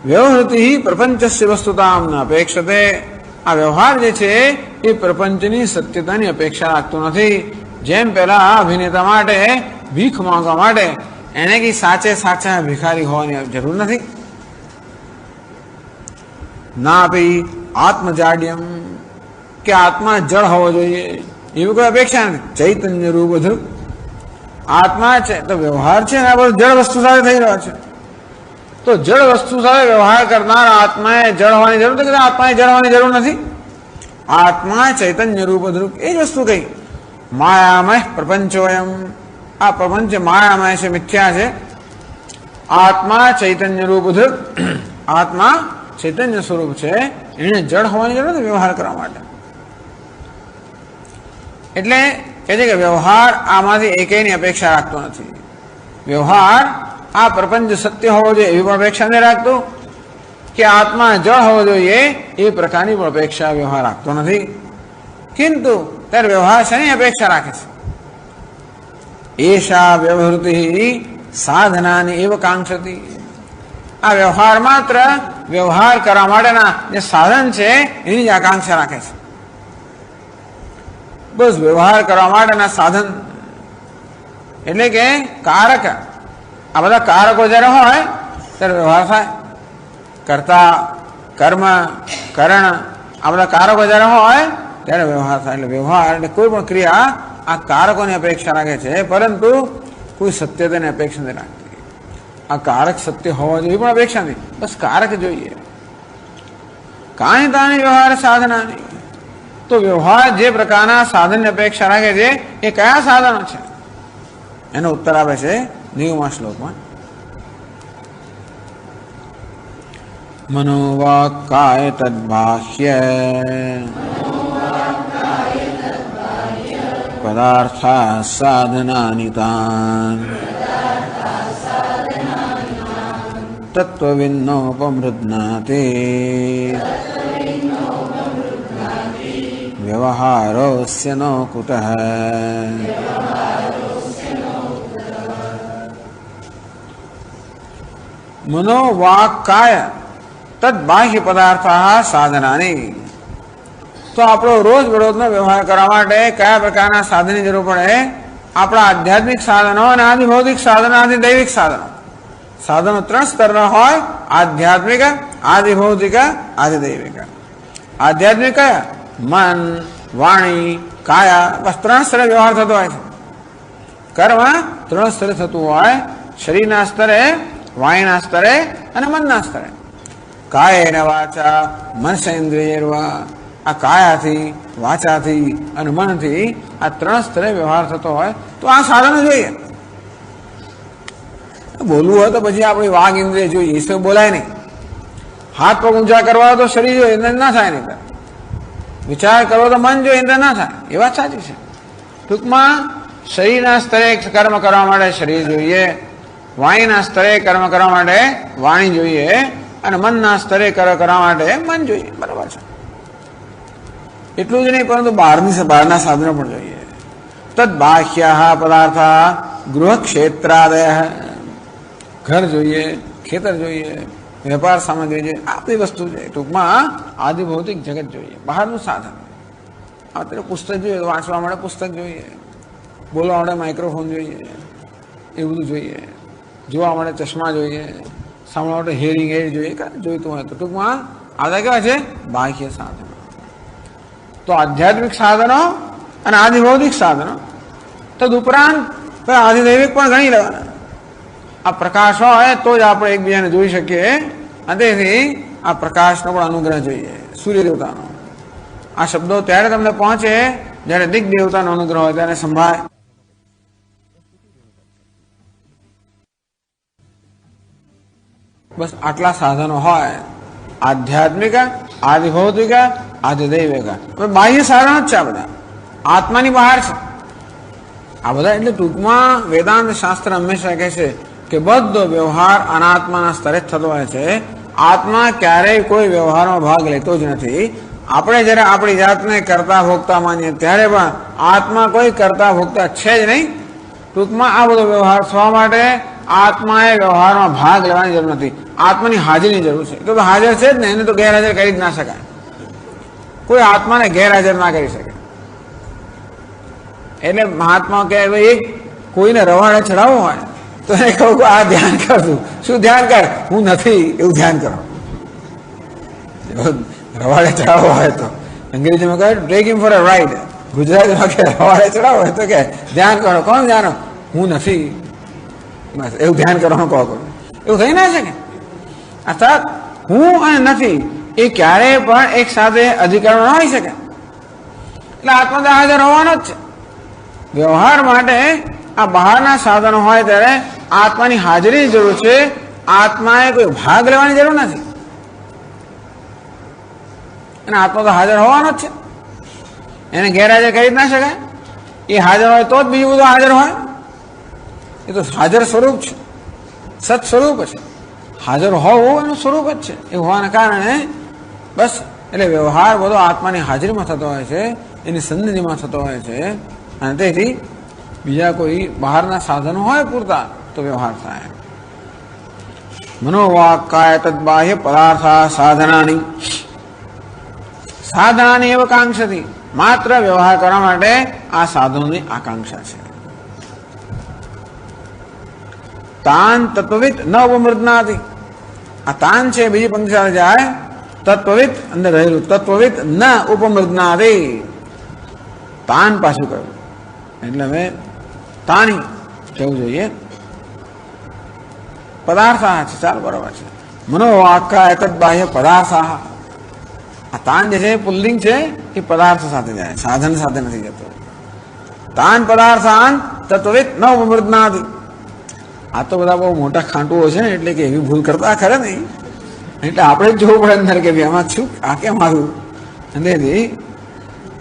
વ્યવહૃતિ પ્રપંચસ્ય વસ્તુતામ ન અપેક્ષતે. આ વ્યવહાર જે છે એ પ્રપંચની સત્યતાની અપેક્ષા રાખતો નથી. જેમ પેલા અભિનેતા માટે ભીખ માંગવા માટે એને કે સાચે સાચા ભિખારી હોવાની જરૂર નથી. ના આપી આત્મજાડ્યમ કે આત્મા જળ હોવો જોઈએ એવી કોઈ અપેક્ષા નથી. ચૈતન્ય રૂપ ધ્રુવ આત્મા છે તો વ્યવહાર છે ને આ બધું જળ વસ્તુ સાથે થઈ રહ્યો છે. તો જળ વસ્તુ સાથે વ્યવહાર કરનાર આત્માએ જળ હોવાની જરૂર નથી. આત્માએ જળ હોવાની જરૂર નથી. આત્મા ચૈતન્ય રૂપ ધ્રુવ એ જ વસ્તુ કઈ માયામય પ્રપંચોયમ. આ પ્રપંચ માયામય છે, મિથ્યા છે. આત્મા ચૈતન્ય રૂપ ધ્રુવ, આત્મા ચૈતન્ય સ્વરૂપ છે, એને જળ હોવાની જરૂર નથી વ્યવહાર કરવા માટે. એટલે કહે છે કે વ્યવહાર આમાંથી એકેયની અપેક્ષા રાખતો નથી. વ્યવહાર આ પ્રપંચ સત્ય હોવો જોઈએ એવી પણ અપેક્ષા નથી રાખતો, કે આત્મા જળ હોવો જોઈએ એ પ્રકારની પણ અપેક્ષા વ્યવહાર રાખતો નથી. કિંતુ ત્યારે વ્યવહાર શેની અપેક્ષા રાખે છે? એશા વ્યવહૃતિ સાધનાની એવ કાંક્ષતી. આ વ્યવહાર માત્ર વ્યવહાર કરવા માટેના જે સાધન છે એની જ આકાંક્ષા રાખે છે. બસ વ્યવહાર કરવા માટેના સાધન એટલે કે કારક. આ બધા કારકો જ્યારે હોય ત્યારે વ્યવહાર થાય. કર્તા, કર્મ, કરણ આ બધા કારકો જ્યારે હોય ત્યારે વ્યવહાર થાય. એટલે વ્યવહાર એટલે કોઈ પણ ક્રિયા આ કારકોની અપેક્ષા રાખે છે, પરંતુ કોઈ સત્યતાની અપેક્ષા નથી રાખતી. આ કારક સત્ય હોવા જોઈએ પણ અપેક્ષા નહીં, બસ કારક જોઈએ. કાંઈ તાની વ્યવહાર સાધનાની. તો વ્યવહાર જે પ્રકારના સાધનની અપેક્ષા રાખે છે એ કયા સાધનો છે એનો ઉત્તર આપે છે 90મા શ્લોકમાં. મનોવાક્કાય તદ્બાહ્ય પદાર્થા સાધનાની તાન તત્વવિન્નોપમૃદ્નાતે વ્યવહારોસ્ય નો કુતઃ. મનોવાક્કાય તદ્બાહ્ય પદાર્થા સાધનાની. તો આપણો રોજબરોજનો વ્યવહાર કરવા માટે કયા પ્રકારના સાધનની જરૂર પડે? આપણા આધ્યાત્મિક સાધનો અને આદિ ભૌતિક સાધનો, આદિ દૈવિક સાધનો. સાધનો 3 સ્તરના હોય: આધ્યાત્મિક, આદિ ભૌતિક, આદિ દૈવિક. આધ્યાત્મિક કયા? મન, વાણી, કાયા. બસ 3 સ્તરે વ્યવહાર થતો હોય છે. કર્મ 3 સ્તરે થતું હોય: શરીરના સ્તરે, વાણીના સ્તરે અને મનના સ્તરે. કાયેન વાચા મનસેન્દ્રિયર્વા. આ કાયાથી, વાચાથી અને મનથી આ 3 સ્તરે વ્યવહાર થતો હોય તો આ સાધનો જોઈએ. બોલવું હોય તો પછી આપણી વાઘ ઇન્દ્રિય જોઈએ, એ બોલાય નહીં. હાથ પગ ઊંચા કરવા હોય તો શરીર જોઈએ, ઇન્દ્ર ના થાય નહીં. વિચાર કરવો તો મન જોઈએ, ઇન્દ્ર ના થાય. એ વાત સાચી છે. ટૂંકમાં શરીરના સ્તરે કર્મ કરવા માટે શરીર જોઈએ, વાણીના સ્તરે કર્મ કરવા માટે વાણી જોઈએ અને મનના સ્તરે કર્મ કરવા માટે મન જોઈએ. બરાબર છે. એટલું જ નહીં, પરંતુ બહારના સાધનો પણ જોઈએ. તદ બાહ્યા પદાર્થા ગૃહ ક્ષેત્રાદય. ઘર જોઈએ, ખેતર જોઈએ, વેપાર સામગ્રી જોઈએ, આ બધી વસ્તુ જોઈએ. ટૂંકમાં આદિ ભૌતિક જગત જોઈએ, બહારનું સાધન. અત્યારે પુસ્તક જોઈએ, વાંચવા માટે પુસ્તક જોઈએ, બોલવા માટે માઇક્રોફોન જોઈએ, એ બધું જોઈએ. જોવા માટે ચશ્મા જોઈએ, સાંભળવા માટે હિયરિંગ એડ જોઈએ, જોઈતું હોય તો. ટૂંકમાં આ બધા કેવા છે? બાહ્ય સાધનો. તો આધ્યાત્મિક સાધનો અને આદિ ભૌતિક સાધનો, તદુપરાંત આદિદૈવિક પણ ગણી લેવાના. આ પ્રકાશ હોય તો જ આપણે એકબીજાને જોઈ શકીએ, અને તેથી આ પ્રકાશનો પણ અનુગ્રહ જોઈએ, સૂર્ય દેવતાનો. આ શબ્દો ત્યારે તમને પહોંચે જ્યારે દિગ્ દેવતાનો અનુગ્રહ હોય, ત્યારે સંભાળે. બસ આટલા સાધનો હોય: આધ્યાત્મિક, આદિ ભૌતિક, આદિ દૈવિક. બાહ્ય સાધનો જ છે આ બધા, આત્માની બહાર છે આ બધા. એટલે ટૂંકમાં વેદાંત શાસ્ત્ર હંમેશા કહે છે કે બધો વ્યવહાર અનાત્માના સ્તરે જ થતો હોય છે. આત્મા ક્યારેય કોઈ વ્યવહારમાં ભાગ લેતો જ નથી. આપણે જ્યારે આપણી જાતને કરતા ભોગતા માનીએ ત્યારે પણ આત્મા કોઈ કરતા ભોગતા છે જ નહીં. ટૂંકમાં આ બધો વ્યવહાર થવા માટે આત્માએ વ્યવહારમાં ભાગ લેવાની જરૂર નથી, આત્માની હાજરીની જરૂર છે. તો હાજર છે જ ને, એને તો ગેરહાજર કરી જ ના શકાય. કોઈ આત્માને ગેરહાજર ના કરી શકે. એટલે મહાત્મા કહે એક કોઈને રવાડે ચડાવવો હોય તો એને કહું કે આ ધ્યાન કરતું. શું ધ્યાન કર? હું નથી એવું ધ્યાન કરો. રવાડે ચડાવવો હોય તો અંગ્રેજીમાં કહે take him for a ride. ગુજરાતીમાં કે રવાડે ચડાવવો હોય તો કે ધ્યાન કરો. કોણ ધ્યાન? હું નથી, બસ એવું ધ્યાન કરવાનું કહો. એવું થઈ ના શકે. અર્થાત હું અને નથી એ ક્યારેય પણ એક સાથે અધિકારો ન હોઈ શકે. એટલે આત્મા તો હાજર હોવાનો જ છે. વ્યવહાર માટે આ બહારના સાધનો હોય ત્યારે આત્માની હાજરીની જરૂર છે. આત્માએ કોઈ ભાગ લેવાની જરૂર નથી અને આત્મા તો હાજર હોવાનો જ છે. એને ગેરહાજર કરી જ ના શકાય. એ હાજર હોય તો જ બીજું બધું હાજર હોય. એ તો હાજર સ્વરૂપ છે, સત સ્વરૂપ છે. હાજર હોવું એનું સ્વરૂપ જ છે. એ હોવાના કારણે બસ એટલે વ્યવહાર બધો આત્માની હાજરીમાં થતો હોય છે, એની સન્નિધિમાં થતો હોય છે. અને તેથી બીજા કોઈ બહારના સાધનો હોય પૂરતા તો વ્યવહાર થાય. મનોવાક્કાય તદ્બાહ્ય પદાર્થા સાધનાની સાધનાની એવ કાંક્ષતી. માત્ર વ્યવહાર કરવા માટે આ સાધનોની આકાંક્ષા છે. તાન તત્વવિદ ન ઉપમૃદનાતી. આ તાન છે બીજી પંક્તિ સાથે જાય. તત્વવિદ અંદર રહેલું તત્વવિદ ન ઉપમૃદનાતી. તાન પાછું કહ્યું એટલે હવે તાની કહેવું જોઈએ. પદાર્થા છે, ચાલ બરોબર છે. મનોવાક્કાય તદ્બાહ્ય પદાર્થા. આ તાન જે છે પુલ્લિંગ છે એ પદાર્થ સાથે જાય, સાધન સાથે નથી જતો. તાન પદાર્થાન તત્વવિદ ન ઉપમૃદનાતી. આ તો બધા બહુ મોટા ખાંટુઓ છે ને, એટલે કે એવી ભૂલ કરતા ખરે નહીં. એટલે આપણે જ જોવું પડે અંદર કે ભાઈ આમાં શું આ કેમ આવ્યું. અને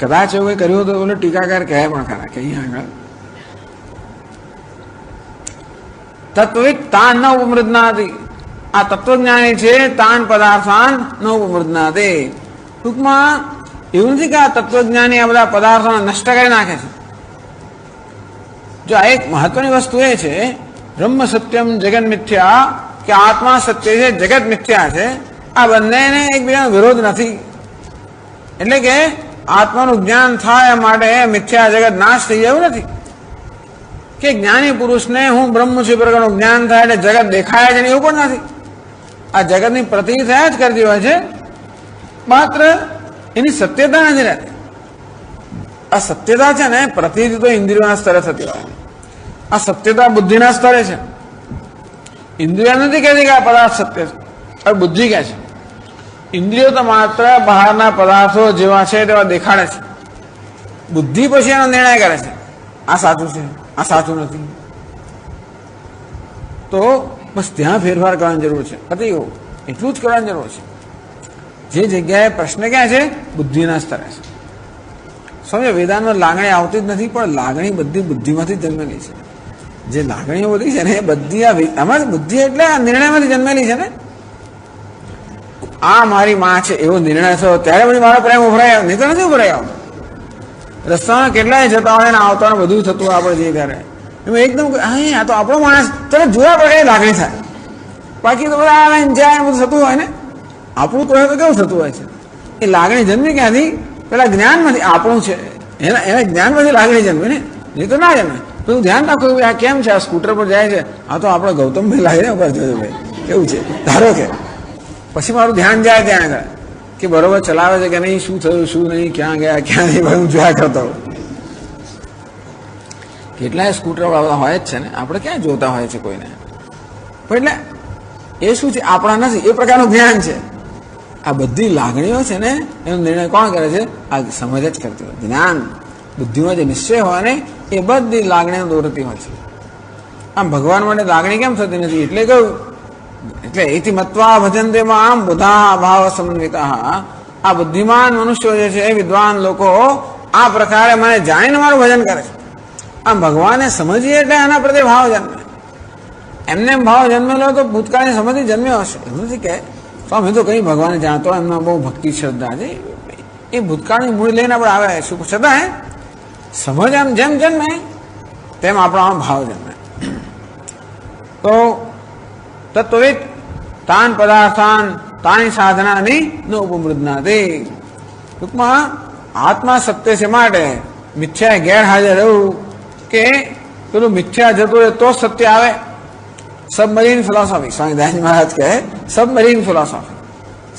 કદાચ એવું કંઈ કર્યું તો બોલો ટીકાકાર કહે પણ ખરા કે અહીંયા આગળ તત્વિક તાન ન ઉપમૃદનાતી. આ તત્વજ્ઞાની છે તાન પદાર્થાન ન ઉપમૃદનાતી. ટૂંકમાં એવું નથી કે આ તત્વજ્ઞાની આ બધા પદાર્થોને નષ્ટ કરી નાખે છે. જો આ એક મહત્વની વસ્તુ એ છે બ્રહ્મ સત્યમ જગત મિથ્યા, કે આત્મા સત્ય છે જગત મિથ્યા છે. આ બંનેને એકબીજાનો વિરોધ નથી. એટલે કે આત્માનું જ્ઞાન થાય માટે મિથ્યા જગત નાશ થઈ જાય એવું નથી. કે જ્ઞાની પુરુષને હું બ્રહ્મ છું પ્રકારનું જ્ઞાન થાય એટલે જગત દેખાય છે એવું પણ નથી. આ જગતની પ્રતીતિ થયા જ કરતી હોય છે, માત્ર એની સત્યતા નથી રહેતી. આ સત્યતા છે ને પ્રતીતિ તો ઇન્દ્રિયોના સ્તરે થતી હોય. આ સત્યતા બુદ્ધિના સ્તરે છે. ઇન્દ્રિય નથી કહેતી કે આ પદાર્થ સત્ય છે. હવે બુદ્ધિ કહે છે ઇન્દ્રિયો તો માત્ર બહારના પદાર્થો જેવા છે તેવા દેખાડે છે. બુદ્ધિ પછી એનો નિર્ણય કરે છે આ સાચું છે આ સાચું નથી. તો બસ ત્યાં ફેરફાર કરવાની જરૂર છે. પતિ ગયું એટલું જ કરવાની જરૂર છે. જે જગ્યાએ પ્રશ્ન ક્યાં છે બુદ્ધિના સ્તરે છે. સમજો વેદાંતમાં લાગણી આવતી જ નથી, પણ લાગણી બધી બુદ્ધિમાંથી જન્મેલી છે. જે લાગણીઓ બધી છે ને એ બધી આમાં બુદ્ધિ એટલે આ નિર્ણયમાંથી જન્મેલી છે ને. આ મારી માં છે એવો નિર્ણય થયો ત્યારે પછી મારો પ્રેમ ઉભરાય, નહીં તો નથી ઉભરાય. રસ્તામાં કેટલાય જતા હોય ને આવતા બધું થતું આપણે જઈએ ત્યારે એમાં એકદમ હા આ તો આપણો માણસ તરત જોયા પડે લાગણી થાય. બાકી તો બધા આવે જાય બધું થતું હોય ને. આપણું તો કેવું થતું હોય છે એ લાગણી જન્મી ક્યાંથી? પેલા જ્ઞાનમાંથી આપણું છે એના જ્ઞાનમાંથી લાગણી જન્મે ને, નહીં તો ના જન્મે. તો હું ધ્યાન રાખું આ કેમ છે આ સ્કૂટર પર જાય છે આ તો આપણે ગૌતમભાઈ લાગે ને ઉપર જોજો ભાઈ કેવું છે ધારો કે પછી મારું ધ્યાન જાય ત્યાં આગળ કે બરોબર ચલાવે છે કે નહીં, શું થયું શું નહીં, ક્યાં ગયા ક્યાં નહીં, હું જોયા કરતો. કેટલાય સ્કૂટર વાળા હોય જ છે ને, આપણે ક્યાં જોતા હોય છે કોઈને. પણ એટલે એ શું છે આપણા નથી એ પ્રકારનું જ્ઞાન છે. આ બધી લાગણીઓ છે ને એનો નિર્ણય કોણ કરે છે? આ સમજ જ કરતી હોય. જ્ઞાન બુદ્ધિમાં જે નિશ્ચય હોય ને એ બધી લાગણીઓ દોરતી હોય છે. આમ ભગવાન માટે લાગણી કેમ થતી નથી? એટલે કહ્યું એટલે એથી મત્વા ભજન તેમાં આમ બધા ભાવ સમન્વિતા. આ બુદ્ધિમાન મનુષ્યો જે છે એ વિદ્વાન લોકો આ પ્રકારે મને જાણીને મારું ભજન કરે છે. આમ ભગવાનને સમજીએ એટલે આના પ્રત્યે ભાવ જન્મે. એમને ભાવ જન્મેલો તો ભૂતકાળની સમજથી જન્મ્યો હશે એવું નથી કે સ્વામી તો કઈ ભગવાનને જાણતો એમના બહુ ભક્તિ શ્રદ્ધા છે એ ભૂતકાળની મૂળ લઈને આપણે આવે શું છતાં સમજ આમ જેમ જન્મે તેમ આપણામાં ભાવ જન્મે. તો તત્વવિદ તાન પદાર્થાન તાની સાધનાની ન ઉપમૃદનાતિ. ટૂંકમાં આત્મા સત્ય છે માટે મિથ્યા ગેરહાજર રહેવું કે પેલું મિથ્યા જતું રહે તો સત્ય આવે. સબમરીન ફિલોસોફી, સ્વામી દયાનંદ મહારાજ કહે સબમરીન ફિલોસોફી.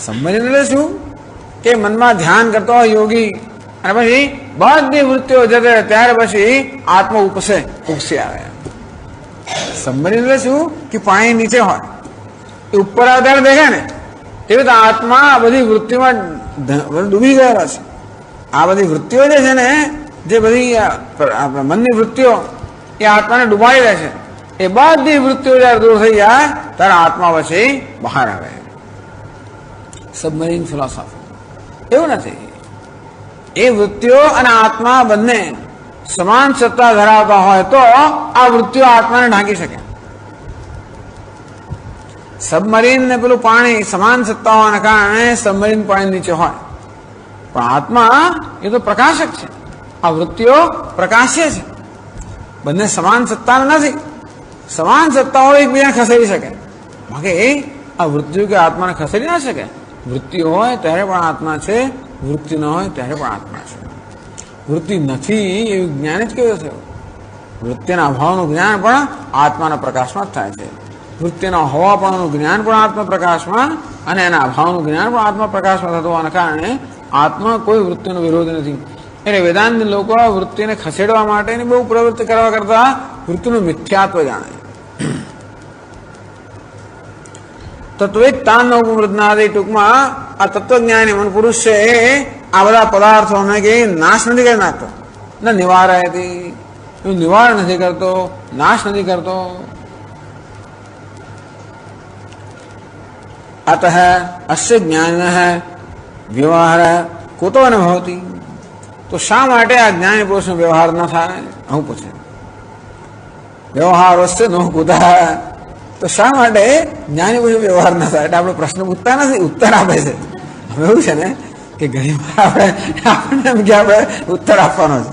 સબમરીન એટલે શું કે મનમાં ધ્યાન કરતો હોય યોગી અને પછી બધી વૃત્તિઓ જતે ત્યારે પછી આત્મા ઉપસી આવે. સબમરીન એટલે શું કે પાણી નીચે હોય એ ઉપર આવે ત્યારે દેખાય ને, એવી તો આત્મા બધી વૃત્તિમાં ડૂબી ગયેલો છે. આ બધી વૃત્તિઓ જે છે ને, જે બધી મનની વૃત્તિઓ એ આત્માને ડૂબાડી દે છે. એ બધી વૃત્તિઓ જયારે દૂર થઈ જાય ત્યારે આત્મા પછી બહાર આવે. સબમરીન ફિલોસોફી એવું નથી. એ વૃત્તિઓ અને આત્મા બંને સમાન સત્તા ધરાવતા હોય તો આ વૃત્તિઓ આત્માને ઢાંકી શકે. સબમરીન ને પેલું પાણી સમાન સત્તા હોવાના કારણે સબમરીન પાણી નીચે હોય, પણ આત્મા એ તો પ્રકાશક છે. આ વૃત્તિઓ પ્રકાશ્ય છે. બંને સમાન સત્તા નથી. સમાન સત્તાઓ એકબીજાને ખસેડી શકે, બાકી આ વૃત્તિઓ કે આત્માને ખસેડી ના શકે. વૃત્તિ હોય ત્યારે પણ આત્મા છે, વૃત્તિ ન હોય ત્યારે પણ આત્મા છે. વૃત્તિ નથી એવું જ્ઞાન જ કેવું થયું. વૃત્તિના અભાવનું જ્ઞાન પણ આત્માના પ્રકાશમાં જ થાય છે. વૃત્તિના હોવાપણનું જ્ઞાન પણ આત્મા પ્રકાશમાં અને એના અભાવનું જ્ઞાન પણ આત્મા પ્રકાશમાં થતું હોવાના કારણે આત્મા કોઈ વૃત્તિનો વિરોધ નથી. એટલે વેદાંત લોકો વૃત્તિને ખસેડવા માટેની બહુ પ્રવૃત્તિ કરવા કરતા વૃત્તિનું મિથ્યાત્વ જાણે. તત્વિક તાન ઉપમૃદનાદિ. ટૂંકમાં આ તત્વજ્ઞાની મન પુરુષ છે એ આ બધા પદાર્થોને કે નાશ નથી કરી નાખતો, ન નિવારયતિ, એવું નિવારણ નથી કરતો, નાશ નથી કરતો. અતઃ અસ્ય જ્ઞાનિનઃ વ્યવહાર કુતો ન ભવતિ. તો શા માટે આ જ્ઞાની પુરુષનો વ્યવહાર ન થાય? હું પૂછે વ્યવહાર વસ્તુ નો કુતા. તો શા માટે જ્ઞાની પુરુષ વ્યવહાર ન થાય? એટલે આપણે પ્રશ્ન પૂછતા નથી, ઉત્તર આપે છે. હવે એવું છે ને કે ઘણી વાર આપણને એમ કે આપણે ઉત્તર આપવાનો છે.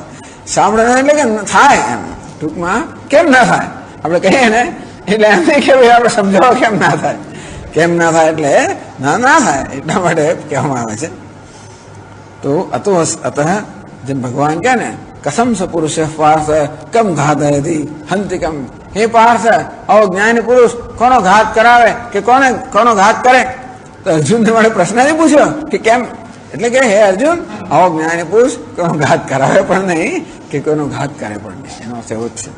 સાંભળે એટલે કે થાય એમ. ટૂંકમાં કેમ ના થાય આપણે કહીએ ને, એટલે એમ નહીં કે ભાઈ આપણે સમજાવો કેમ ના થાય. કેમ ના થાય એટલે ના થાય એટલા માટે કહેવામાં આવે છે. તો અતઃ જેમ ભગવાન કહે ને કસમ સ પુરુષ પાર્થ કમ ઘાતયતિ હંતિ કમ. હે પાર્થ, આવો જ્ઞાની પુરુષ કોનો ઘાત કરાવે કે કોનો ઘાત કરે? તો અર્જુનને માટે પ્રશ્ન નહીં પૂછ્યો કે કેમ, એટલે કે હે અર્જુન, આવો જ્ઞાની પુરુષ કોનો ઘાત કરાવે પણ નહીં કે કોઈનો ઘાત કરે પણ નહીં. એનો અર્થ એવો જ છે.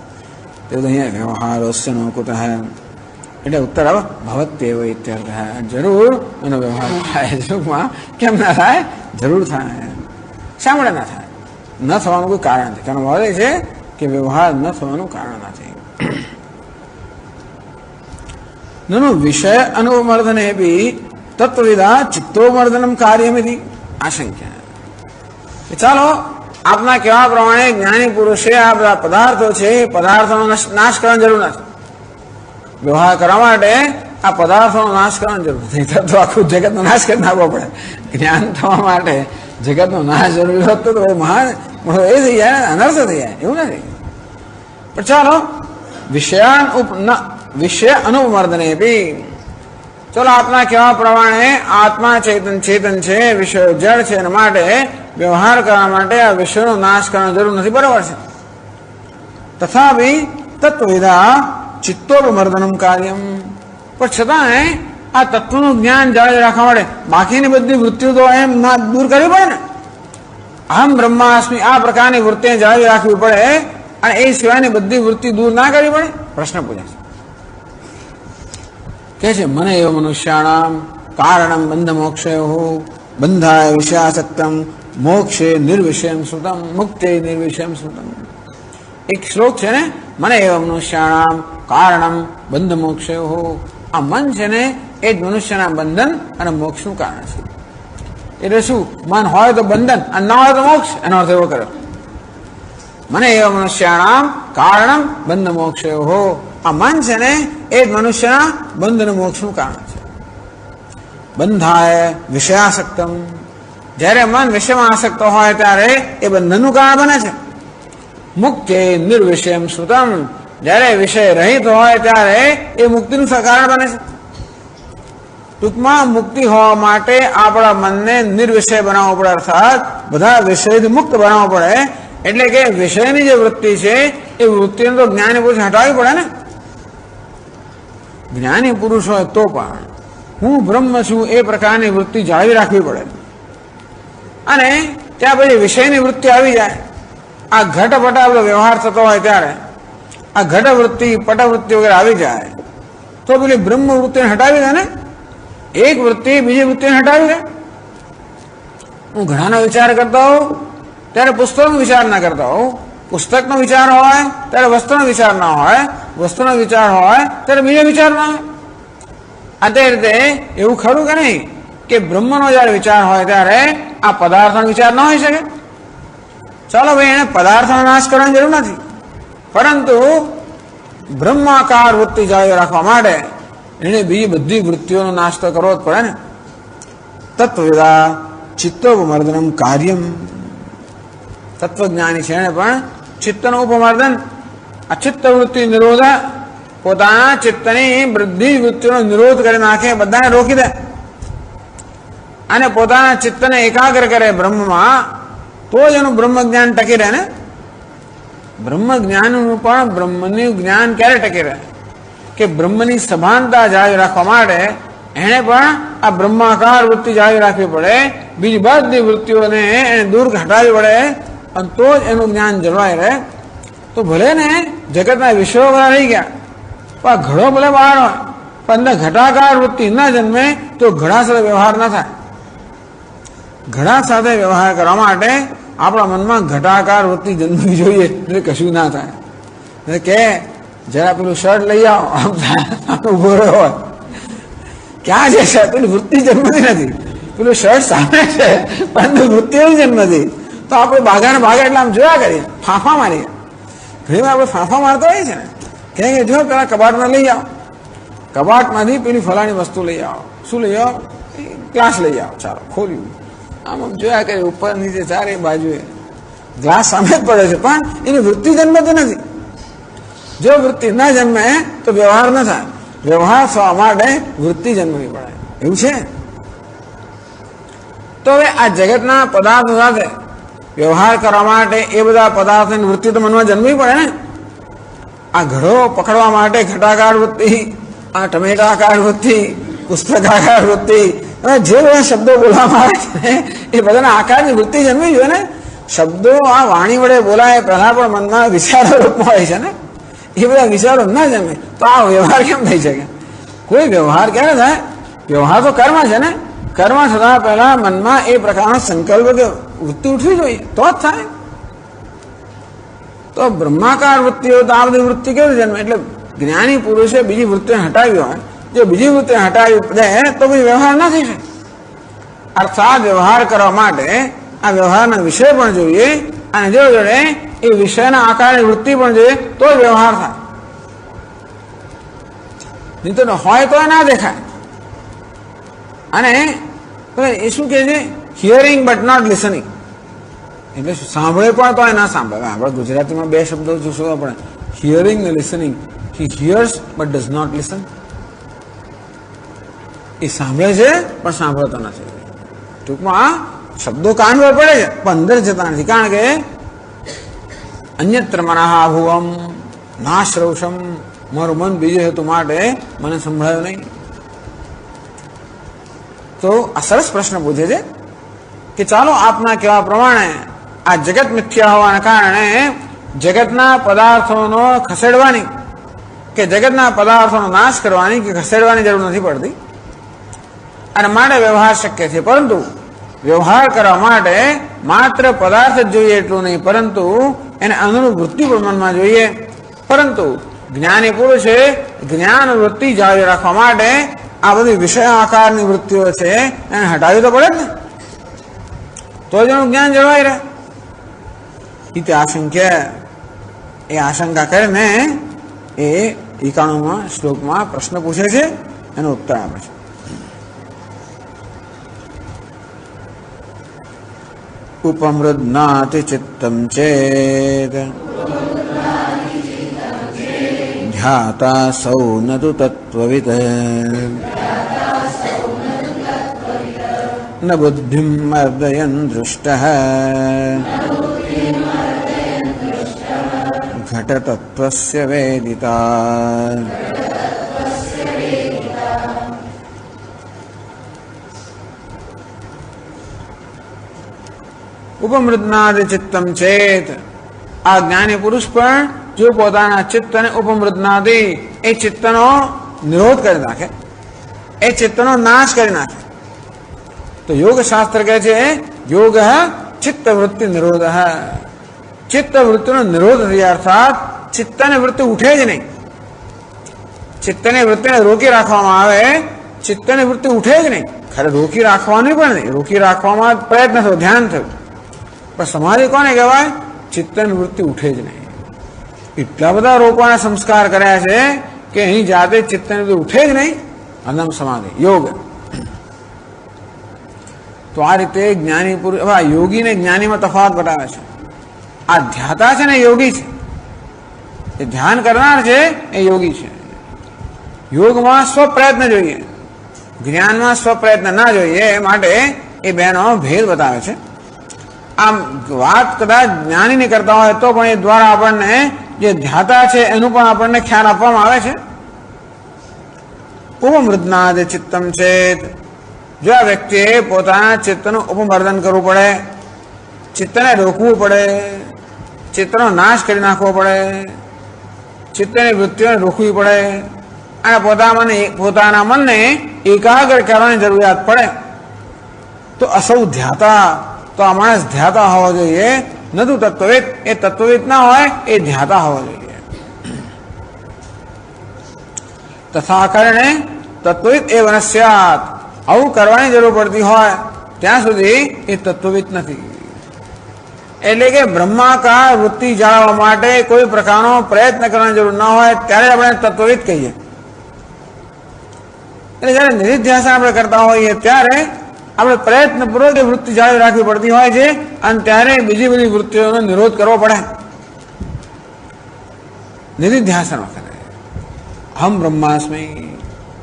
તે તો અહીંયા વ્યવહારોસ્ય નો કુતઃ એટલે ઉત્તર આવે ભવત્યેવ ઇત્યર્થ. જરૂર એનો વ્યવહાર થાય. ટૂંકમાં કેમ ના થાય? જરૂર થાય. શા માટે ના થાય? ન થવાનું કોઈ કારણ નથી. કારણ વાળે છે કે વ્યવહાર ન થવાનું કારણ નથી. નનુ વિષય અનુમર્દને બી તત્વવિદા ચિત્તોમર્દનમ કાર્યમિતિ આશંક્ય. ચાલો આપના કહેવા પ્રમાણે જ્ઞાની પુરુષે આ બધા પદાર્થો છે, પદાર્થોનો નાશ કરવાની જરૂર નથી. વ્યવહાર કરવા માટે આ પદાર્થોનો નાશ કરવાની જરૂર નથી. તો આખું જગતનો નાશ કરી નાખવો પડે. જ્ઞાન થવા માટે જગતનો નાશ જરૂરી હોત તો મહાન એ થઈ જાય, અનર્થ થઈ જાય. એવું નથી. પણ ચાલો વિષય અનુમર્દને બી, ચલો આપના કહેવા પ્રમાણે આત્મા ચેતન છે, વિષયો જળ છે, એના માટે વ્યવહાર કરવા માટે આ વિષયનો નાશ કરવાની જરૂર નથી. બરાબર છે. તથાપિ તત્વવિદા ચિત્તોપમર્દનમ કાર્યમ. પણ છતાં આ તત્વનું જ્ઞાન જાળવી રાખવા માટે બાકીની બધી વૃત્તિઓ તો એમ ના દૂર કરવી પડે ને. અહમ બ્રહ્માસ્મિ આ પ્રકારની વૃત્તિને જાળવી રાખવી પડે અને એ સિવાયની બધી વૃત્તિ દૂર ના કરવી પડે. પ્રશ્ન પૂછે છે, કે છે મને એવ મનુષ્યાણામ કારણમ બંધ મોક્ષયો બંધાય વિષયાસક્તમ મોક્ષે નિર્વિષયમ શ્રુતમ મુક્તે નિર્વિષયમ શ્રુતમ. એક શ્લોક છે ને, મને એવ મનુષ્યાણામ કારણમ બંધ મોક્ષયો. આ મન છે ને એ જ મનુષ્યના બંધન અને મોક્ષનું કારણ છે. એટલે શું? મન હોય તો બંધન અને ના હોય તો મોક્ષ. એનો અર્થ એવો કર્યો. મને એવા મનુષ્યાણામ કારણમ બંધ મોક્ષયો. આ મન છે ને એ જ મનુષ્યના બંધ અને મોક્ષનું કારણ છે. બંધાય વિષયાસક્તમ. જ્યારે મન વિષયમાં આસક્ત હોય ત્યારે એ બંધનનું કારણ બને છે. મુક્તે નિર્વિષયમ શ્રુતમ, જ્યારે વિષય રહિત હોય ત્યારે એ મુક્તિનું કારણ બને છે. ટૂંકમાં મુક્તિ હોવા માટે આપણા મનને નિર્વિષય બનાવવો પડે, અર્થાત બધા વિષયથી મુક્ત બનાવવો પડે. એટલે કે વિષયની જે વૃત્તિ છે એ વૃત્તિને તો જ્ઞાની પુરુષ હટાવવી પડે ને. જ્ઞાની પુરુષ હોય તો પણ હું બ્રહ્મ છું એ પ્રકારની વૃત્તિ જાળવી રાખવી પડે. અને ત્યાં પછી વિષયની વૃત્તિ આવી જાય. આ ઘટપટા બધો વ્યવહાર થતો હોય ત્યારે આ ઘટવૃત્તિ પટવૃત્તિ વગેરે આવી જાય તો પેલી બ્રહ્મ વૃત્તિને હટાવી દે ને. એક વૃત્તિ બીજી વૃત્તિને હટાવી દે. હું ઘણાનો વિચાર કરતો હોઉં ત્યારે પુસ્તકનો વિચાર ના કરતા હોઉં, પુસ્તકનો વિચાર હોય ત્યારે વસ્તુનો વિચાર ના હોય, વસ્તુનો વિચાર હોય ત્યારે બીજો વિચાર ના હોય. આ તે રીતે એવું ખરું કે નહીં કે બ્રહ્મનો જયારે વિચાર હોય ત્યારે આ પદાર્થનો વિચાર ન હોઈ શકે? ચાલો ભાઈ, એને પદાર્થનો નાશ કરવાની જરૂર નથી, પરંતુ બ્રહ્માકાર વૃત્તિ જાળવી રાખવા માટે એને બીજી બધી વૃત્તિઓનો નાશ તો કરવો જ પડે ને. તત્વવિદા ચિત્તોપમર્દનમ કાર્યમ, તત્વજ્ઞાની છે એને પણ ચિત્તનું ઉપમર્દન, આ ચિત્ત વૃત્તિ નિરોધ, પોતાના ચિત્તની બધી વૃત્તિનો નિરોધ કરી નાખે, બધાને રોકી દે અને પોતાના ચિત્તને એકાગ્ર કરે બ્રહ્મમાં, તો જ એનું બ્રહ્મ જ્ઞાન ટકી રહે ને. બ્રહ્મ જ્ઞાનનું પણ બ્રહ્મનું જ્ઞાન ક્યારે ટકી રહે કે બ્રહ્મની સભાનતા જાળવી રાખવા માટે એને પણ આ બ્રહ્માકાર વૃત્તિ જાળવી રાખવી પડે, બીજી બધી વૃત્તિઓને એને દૂર હટાવવી પડે, અને તો જ એનું જ્ઞાન જળવાઈ રહે. તો ભલે ને જગતના વિષયો બધા રહી ગયા, પણ આ ઘડો ભલે બહાર હોય પણ અંદર ઘટાકાર વૃત્તિ ના જન્મે તો ઘડા સાથે વ્યવહાર ના થાય. ઘડા સાથે વ્યવહાર કરવા માટે આપણા મનમાં ઘટાકાર વૃત્તિ જન્મવી જોઈએ, એટલે કશું ના થાય. એટલે કે જરા પેલું શર્ટ લઈ આવો, આમ ઉભો રહ્યો હોય, ક્યાં છે શર્ટ? પેલી વૃત્તિ જન્મતી નથી, પેલું શર્ટ સામે છે પરંતુ વૃત્તિ જન્મતી. તો આપણે ભાગાને ભાગે એટલે આમ જોયા કરીએ, ફાંફા મારીએ. ઘણી વાર આપણે ફાંફા મારતા હોઈએ છે ને, કે જો પેલા કબાટમાં લઈ આવો, કબાટમાંથી પેલી ફલાણી વસ્તુ લઈ આવો. શું લઈ આવો? ગ્લાસ લઈ આવો. ચાલો ખોલ્યું, આમ આમ જોયા કરીએ, ઉપર નીચે ચારે બાજુએ ગ્લાસ સામે જ પડે છે, પણ એની વૃત્તિ જન્મતી નથી. જો વૃત્તિ ના જન્મે તો વ્યવહાર ન થાય. વ્યવહાર થવા માટે વૃત્તિ જન્મવી પડે, એવું છે. તો હવે આ જગતના પદાર્થો સાથે વ્યવહાર કરવા માટે એ બધા પદાર્થોની વૃત્તિ તો મનમાં જન્મવી પડે ને. આ ઘડો પકડવા માટે ઘટાકાર વૃત્તિ, આ ટમેટાકાર વૃત્તિ, પુસ્તકાકાર વૃત્તિ, જે બધા શબ્દો બોલવામાં આવે છે એ બધાના આકારની વૃત્તિ જન્મવી જોઈએ ને. શબ્દો આ વાણી વડે બોલાય પહેલા પણ મનમાં વિચારો રૂપમાં હોય છે ને, એ બધા વિચારો ના જન્મે તો આ વ્યવહાર કેમ થઈ શકે? કોઈ વ્યવહાર ક્યારે થાય? વ્યવહાર તો કર્મ છે ને. કર્મ થતા પહેલા મનમાં એ પ્રકારનો સંકલ્પ કે વૃત્તિ ઉઠવી જોઈએ તો જ થાય. તો બ્રહ્માકાર વૃત્તિઓ તો આ બધી વૃત્તિ કેવી જન્મે? એટલે જ્ઞાની પુરુષે બીજી વૃત્તિને હટાવી હોય, જો બીજી વૃત્તિ હટાવી દે તો પછી વ્યવહાર ના થઈ શકે. અર્થાત વ્યવહાર કરવા માટે આ વ્યવહારના વિષય પણ જોઈએ અને જોડે જોડે એ વિષયના આકારની વૃત્તિ પણ જોઈએ તો જ વ્યવહાર થાય. નહીં તો હોય તો ના દેખાય. અને એ શું કહે છે? Hearing but not listening. એટલે સાંભળે પણ તો ના સાંભળે. આપણે ગુજરાતીમાં બે શબ્દો જોશો આપણે, હિયરિંગ અને listening. He hears but does not listen. એ સાંભળે છે પણ સાંભળતો નથી. ટૂંકમાં આ શબ્દો કાન પર પડે છે પણ અંદર જતા નથી, કારણ કે અન્યત્ર મનઃ ભુવમ ના શ્રવસમ, મારું મન બીજે હેતુ માટે મને સંભળાયું નહીં. તો આ સરસ પ્રશ્ન પૂછે છે કે ચાલો આપના કહેવા પ્રમાણે આ જગત મિથ્યા હોવાના કારણે જગતના પદાર્થોનો ખસેડવાની કે જગતના પદાર્થોનો નાશ કરવાની કે ખસેડવાની જરૂર નથી પડતી અને માટે વ્યવહાર શક્ય છે. પરંતુ વ્યવહાર કરવા માટે માત્ર પદાર્થ જ જોઈએ એટલું નહીં, પરંતુ એને અનુરૂપ વૃત્તિ પણ મનમાં જોઈએ. પરંતુ જ્ઞાની પુરુષે જ્ઞાન વૃત્તિ જાળવી રાખવા માટે આ બધી વિષય આકારની વૃત્તિઓ છે એને હટાવી તો પડે જ ને, તો જ એનું જ્ઞાન જળવાઈ રહે. ઇતિ આશંક્ય, એ આશંકા કરીને એ 91માં શ્લોકમાં પ્રશ્ન પૂછે છે, એનો ઉત્તર આપે છે. ઉપમૃદ્નાતિ ચિત્તમ ચેત ध्याता सौ न तु तत्त्ववित् न बुद्धिं मर्दयन् दृष्टः घटतत्त्वस्य वेदिता। उपमृदनादि चित्तम चेत आ ज्ञानी पुरुष पर जो પોતાના ચિત્તને ઉપમૃદનાદિ એ ચિત્તનો નિરોધ કરી નાખે, એ ચિત્તનો નાશ કરી નાખે. તો યોગ શાસ્ત્ર કહે છે યોગ ચિત્ત વૃત્તિ નિરોધ. ચિત્ત વૃત્તિનો નિરોધ થઈ અર્થાત ચિત્તની વૃત્તિ ઉઠે જ નહીં. ચિત્તની વૃત્તિને રોકી રાખવામાં આવે, ચિત્તની વૃત્તિ ઉઠે જ નહીં. ખરે રોકી રાખવાની પણ નહીં, રોકી રાખવામાં પ્રયત્ન થયો, ધ્યાન થયું, પણ સમાધિ કોને કહેવાય? ચિત્તની વૃત્તિ ઉઠે જ નહીં. એટલા બધા રોકવાના સંસ્કાર કર્યા છે કે અહીં જાતે ચિત્તની વૃત્તિ ઉઠે જ નહીં. અનમ સમાધિ યોગ. તો આ રીતે જ્ઞાની પુરુષ, યોગી ને જ્ઞાનીમાં તફાવત બતાવે છે. આ ધ્યાતા છે ને યોગી છે, એ ધ્યાન કરનાર છે એ યોગી છે. યોગમાં સ્વપ્રયત્ન જોઈએ, જ્ઞાનમાં સ્વપ્રયત્ન ના જોઈએ, એ માટે એ બેનો ભેદ બતાવે છે. આમ વાત કદાચ જ્ઞાની નહીં કરતા હોય તો પણ એ દ્વારા આપણને જે ધ્યાતા છે એનું પણ આપણને ખ્યાલ આપવામાં આવે છે. ઉપમૃદનાદ ચિત્તમ ચેત, જો આ વ્યક્તિએ પોતાના ચિત્તનું ઉપમર્દન કરવું પડે, ચિત્તને રોકવું પડે, ચિત્તનો નાશ કરી નાખવો પડે, ચિત્તની વૃત્તિઓને રોકવી પડે અને પોતાના મનને એકાગ્ર કરવાની જરૂરિયાત પડે તો અસૌ ધ્યાતા, તો આ માણસ ધ્યાતા હોવો જોઈએ. ન તો તત્વવિદ, એ તત્વવિદ ના હોય, એ ધ્યાતા હોવો જોઈએ. તથા કારણે તત્વવિદ એ વનસ્યાત, આવું કરવાની જરૂર પડતી હોય ત્યાં સુધી એ તત્વવિદ નથી. એટલે કે બ્રહ્માકાર વૃત્તિ જાળવવા માટે કોઈ પ્રકારનો પ્રયત્ન કરવાની જરૂર ન હોય ત્યારે આપણે તત્વવિદ કહીએ. એટલે જયારે નિધિધ્યાસન આપણે કરતા હોઈએ ત્યારે આપણે પ્રયત્નપૂર્વક એ વૃત્તિ જાળવી રાખવી પડતી હોય છે અને ત્યારે બીજી બધી વૃત્તિઓનો નિરોધ કરવો પડે. નિધિધ્યાસન વખતે હમ બ્રહ્માસ્મિ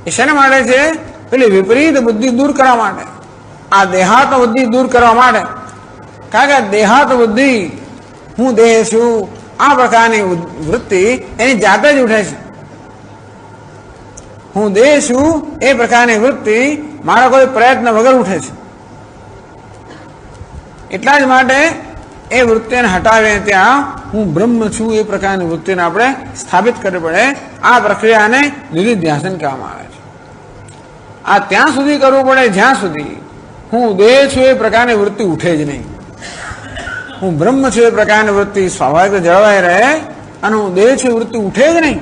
એ શેના માટે છે? પેલી વિપરીત બુદ્ધિ દૂર કરવા માટે, આ દેહાત બુદ્ધિ દૂર કરવા માટે. કારણ કે દેહાત બુદ્ધિ, હું દેહ છું, આ પ્રકારની વૃત્તિ એની જાતે જ ઉઠે છે. હું દેહ છું એ પ્રકારની વૃત્તિ મારા કોઈ પ્રયત્ન વગર ઉઠે છે. એટલા જ માટે એ વૃત્તિને હટાવીને ત્યાં હું બ્રહ્મ છું એ પ્રકારની વૃત્તિને આપણે સ્થાપિત કરવી પડે. આ પ્રક્રિયાને નિધિધ્યાસન કહેવામાં આવે છે. આ ત્યાં સુધી કરવું પડે જ્યાં સુધી હું દેહ છું એ પ્રકારની વૃત્તિ ઉઠે જ નહીં. હું બ્રહ્મ છું એ પ્રકારની વૃત્તિ સ્વાભાવિક જળવાઈ રહે અને હું દેહ છું એ વૃત્તિ ઉઠે જ નહીં.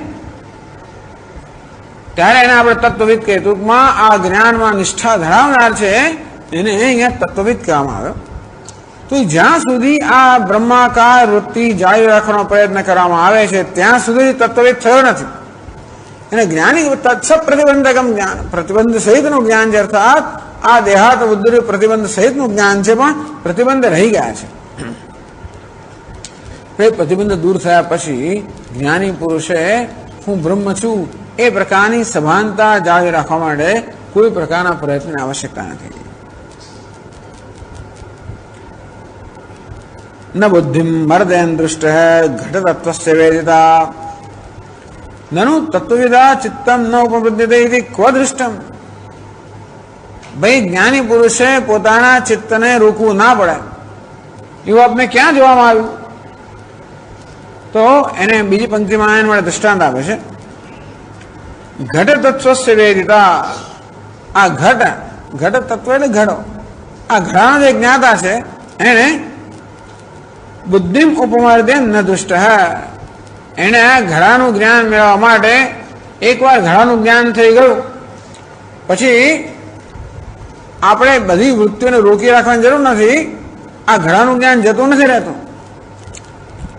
ત્યારે એને આપણે તત્વવિદ કહીએ. ટૂંકમાં આ જ્ઞાનમાં નિષ્ઠા ધરાવનાર છે એને અહીંયા તત્વવિદ કહેવામાં આવ્યો. તો જ્યાં સુધી આ બ્રહ્માકાર વૃત્તિ જાળવી રાખવાનો પ્રયત્ન કરવામાં આવે છે ત્યાં સુધી તત્વવિદ થયો નથી. એને જ્ઞાની પ્રતિબંધકમ જ્ઞાન, પ્રતિબંધ સહિતનું જ્ઞાન છે. અર્થાત આ દેહાત બુદ્ધિ પ્રતિબંધ સહિતનું જ્ઞાન છે પણ પ્રતિબંધ રહી ગયા છે. એ પ્રતિબંધ દૂર થયા પછી જ્ઞાની પુરુષે હું બ્રહ્મ છું એ પ્રકારની સભાનતા જાળવી રાખવા માટે કોઈ પ્રકારના પ્રયત્નની આવશ્યકતા નથી. ન બુદ્ધિમ મર્દયન દૃષ્ટ ઘટ તત્વસ્ય વેદિતા નનુ તત્વવિદા ચિત્તમ ન ઉપપદ્યતે ઇતિ ક્વ દૃષ્ટમ. ભાઈ જ્ઞાની પુરુષે પોતાના ચિત્તને રોકવું ના પડે એવું આપને ક્યાં જોવામાં આવ્યું? તો એને બીજી પંક્તિમાં એને માટે દૃષ્ટાંત આપે છે. ઘટ તત્વસ્ય વેદિતા, આ ઘટ તત્વ એટલે ઘડો, આ ઘડાનો જે જ્ઞાતા છે એને બુદ્ધિમ ઉપમાર્દે ન દુષ્ટ, એને આ ઘડાનું જ્ઞાન મેળવવા માટે એકવાર ઘડાનું જ્ઞાન થઈ ગયું પછી આપણે બધી વૃત્તિઓને રોકી રાખવાની જરૂર નથી. આ ઘડાનું જ્ઞાન જતું નથી રહેતું.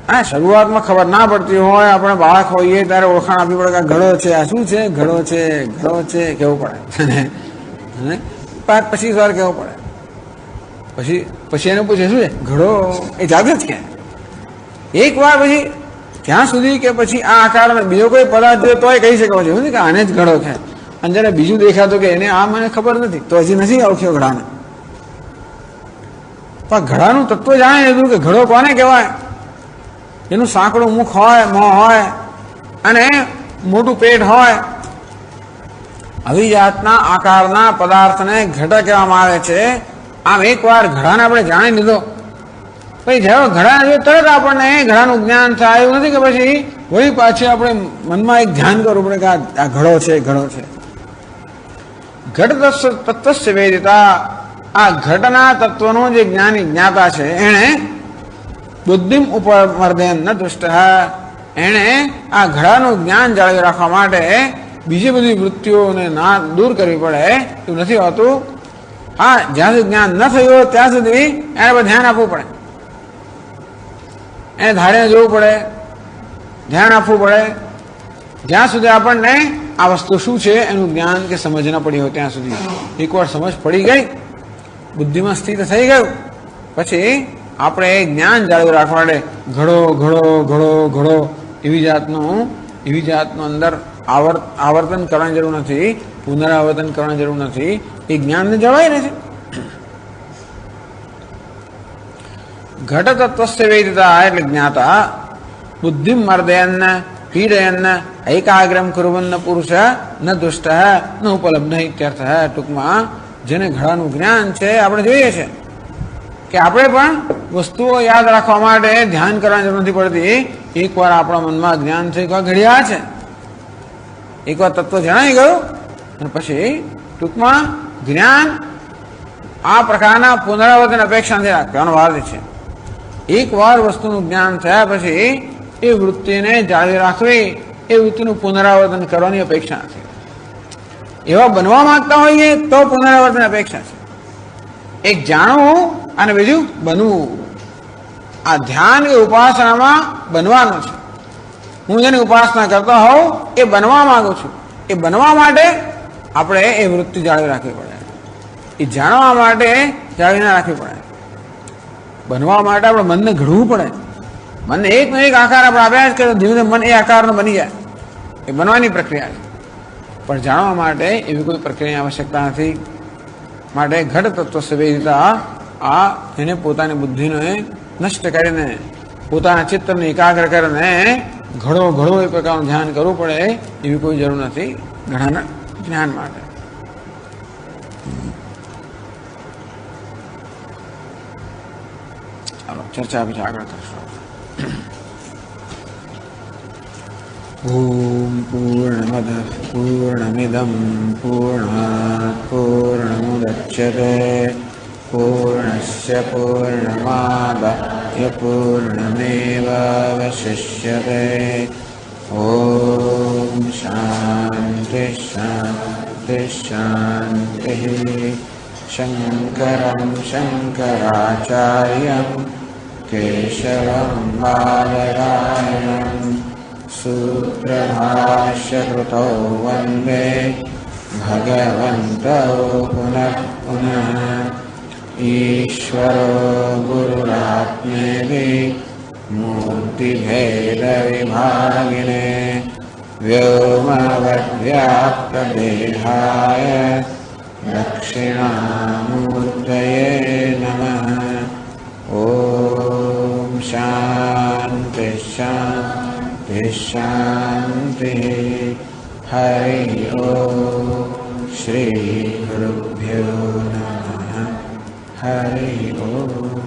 હા, શરૂઆતમાં ખબર ના પડતી હોય, આપણે બાળક હોઈએ ત્યારે ઓળખાણ આપવી પડે કે ઘડો છે, આ શું છે? ઘડો છે, ઘડો છે કહેવું પડે. પછી વાર કહેવું પડે. પછી એને પૂછે શું છે? ઘડો. એ જાગે જ કે એક વાર પછી ત્યાં સુધી કે પછી આ આકાર બીજો કોઈ પદાર્થ જોઈએ તોય કહી શકો છો કે આને જ ઘડો છે, અને જ્યારે બીજું દેખાતું કે એને આ મને ખબર નથી તો હજી નથી ઓળખ્યો ઘડાને. પણ ઘડાનું તત્વ જાણી લીધું કે ઘડો કોને કહેવાય. એનું સાંકડું મુખ હોય, મોં હોય અને મોટું પેટ હોય. આવી જાતના આકારના પદાર્થને ઘટ કહેવામાં આવે છે. આમ એકવાર ઘડાને આપણે જાણી લીધો પછી જેવો ઘડા જોઈએ તરત આપણને ઘડાનું જ્ઞાન થાય એવું નથી કે પછી વળી પાછી આપણે મનમાં એક ધ્યાન કરવું પડે કે આ ઘડો છે, ઘડો છે. ઘટ તત્વસ્ય વેદિતા, આ ઘટના તત્વનું જે જ્ઞાની જ્ઞાતા છે એણે બુદ્ધિમ ઉપમર્દયન ન દુષ્ટ, એણે આ ઘડાનું જ્ઞાન જાળવી રાખવા માટે બીજી બધી વૃત્તિઓને ના દૂર કરવી પડે એવું નથી હોતું. હા, જ્યાં સુધી જ્ઞાન ન થયું ત્યાં સુધી એને પર ધ્યાન આપવું પડે, એને ધારીને જોવું પડે, ધ્યાન આપવું પડે. જ્યાં સુધી આપણને આ વસ્તુ શું છે એનું જ્ઞાન કે સમજ ન પડી હોય ત્યાં સુધી. એકવાર સમજ પડી ગઈ, બુદ્ધિમાં સ્થિત થઈ ગયું, પછી આપણે એ જ્ઞાન જાળવી રાખવા માટે ઘડો ઘડો ઘડો ઘડો એવી જાતનું અંદર આવર્તન કરવાની જરૂર નથી, પુનરાવર્તન કરવાની જરૂર નથી. એ જ્ઞાનને જળવાઈ રહે છે. ઘટ તત્વસ્ય વેદિતા એટલે જ્ઞાતા બુદ્ધિમ મર્દયન પીડયન એકાગ્રમ કુર્વન પુરુષ ન દુષ્ટ ન ઉપલબ્ધ ઇત્યર્થ. ટૂંકમાં જેને ઘડાનું જ્ઞાન છે આપણે જોઈએ છે કે આપણે પણ વસ્તુઓ યાદ રાખવા માટે ધ્યાન કરવાની જરૂર નથી પડતી. એકવાર આપણા મનમાં જ્ઞાન છે કે ઘડિયાળ છે, એકવાર તત્વ જણાઈ ગયું અને પછી ટૂંકમાં જ્ઞાન આ પ્રકારના પુનરાવર્તન અપેક્ષા નથી રાખવાનો વાર્ધ છે. એકવાર વસ્તુનું જ્ઞાન થયા પછી એ વૃત્તિને જાળવી રાખવી, એ વૃત્તિનું પુનરાવર્તન કરવાની અપેક્ષા નથી. એવા બનવા માંગતા હોઈએ તો પુનરાવર્તન અપેક્ષા છે. એક જાણવું અને બીજું બનવું. આ ધ્યાન કે ઉપાસનામાં બનવાનું છે. હું જેની ઉપાસના કરતો હોઉં એ બનવા માંગુ છું. એ બનવા માટે આપણે એ વૃત્તિ જાળવી રાખવી પડે, એ જાણવા માટે જાળવી ના રાખવી પડે. બનવા માટે આપણે મનને ઘડવું પડે. મનને એકનો એક આકાર આપણે આપ્યા જ કરે, ધીમે ધીમે મન એ આકારનો બની જાય. એ બનવાની પ્રક્રિયા છે. પણ જાણવા માટે એવી કોઈ પ્રક્રિયાની આવશ્યકતા નથી. માટે ઘટ તત્વ સંવેદિતા આ એને પોતાની બુદ્ધિને નષ્ટ કરીને પોતાના ચિત્તને એકાગ્ર કરીને ઘડો ઘડો એ પ્રકારનું ધ્યાન કરવું પડે એવી કોઈ જરૂર નથી ઘડાના જ્ઞાન માટે. ચાલો ચર્ચા પછી આગળ કરશું. ઓમ પૂર્ણમદ પૂર્ણમિદમ પૂર્ણાત પૂર્ણમુદચ્યતે પૂર્ણસ્ય પૂર્ણમાદાય પૂર્ણમેવાવશિષ્યતે. ઓમ શાંતિ શાંતિ શાંતિ. શંકરં શંકરાચાર્યં કેશવં બાદરાયણં સૂત્રભાષ્યકૃતૌ વંદે ભગવन्तौ પુનઃ પુનઃ. ઈશ્વરો ગુરુરાત્મેતિ મૂર્તિભેદવિભાગિને વ્યોમવદ્વ્યાપ્તદેહાય દક્ષિણામૂર્તયે નમઃ. ઓમ શાંતિ શાંતિ શાંતિ. હરિ ઓમ શ્રી ગુરુભ્યો નમઃ. હરિ ઓમ.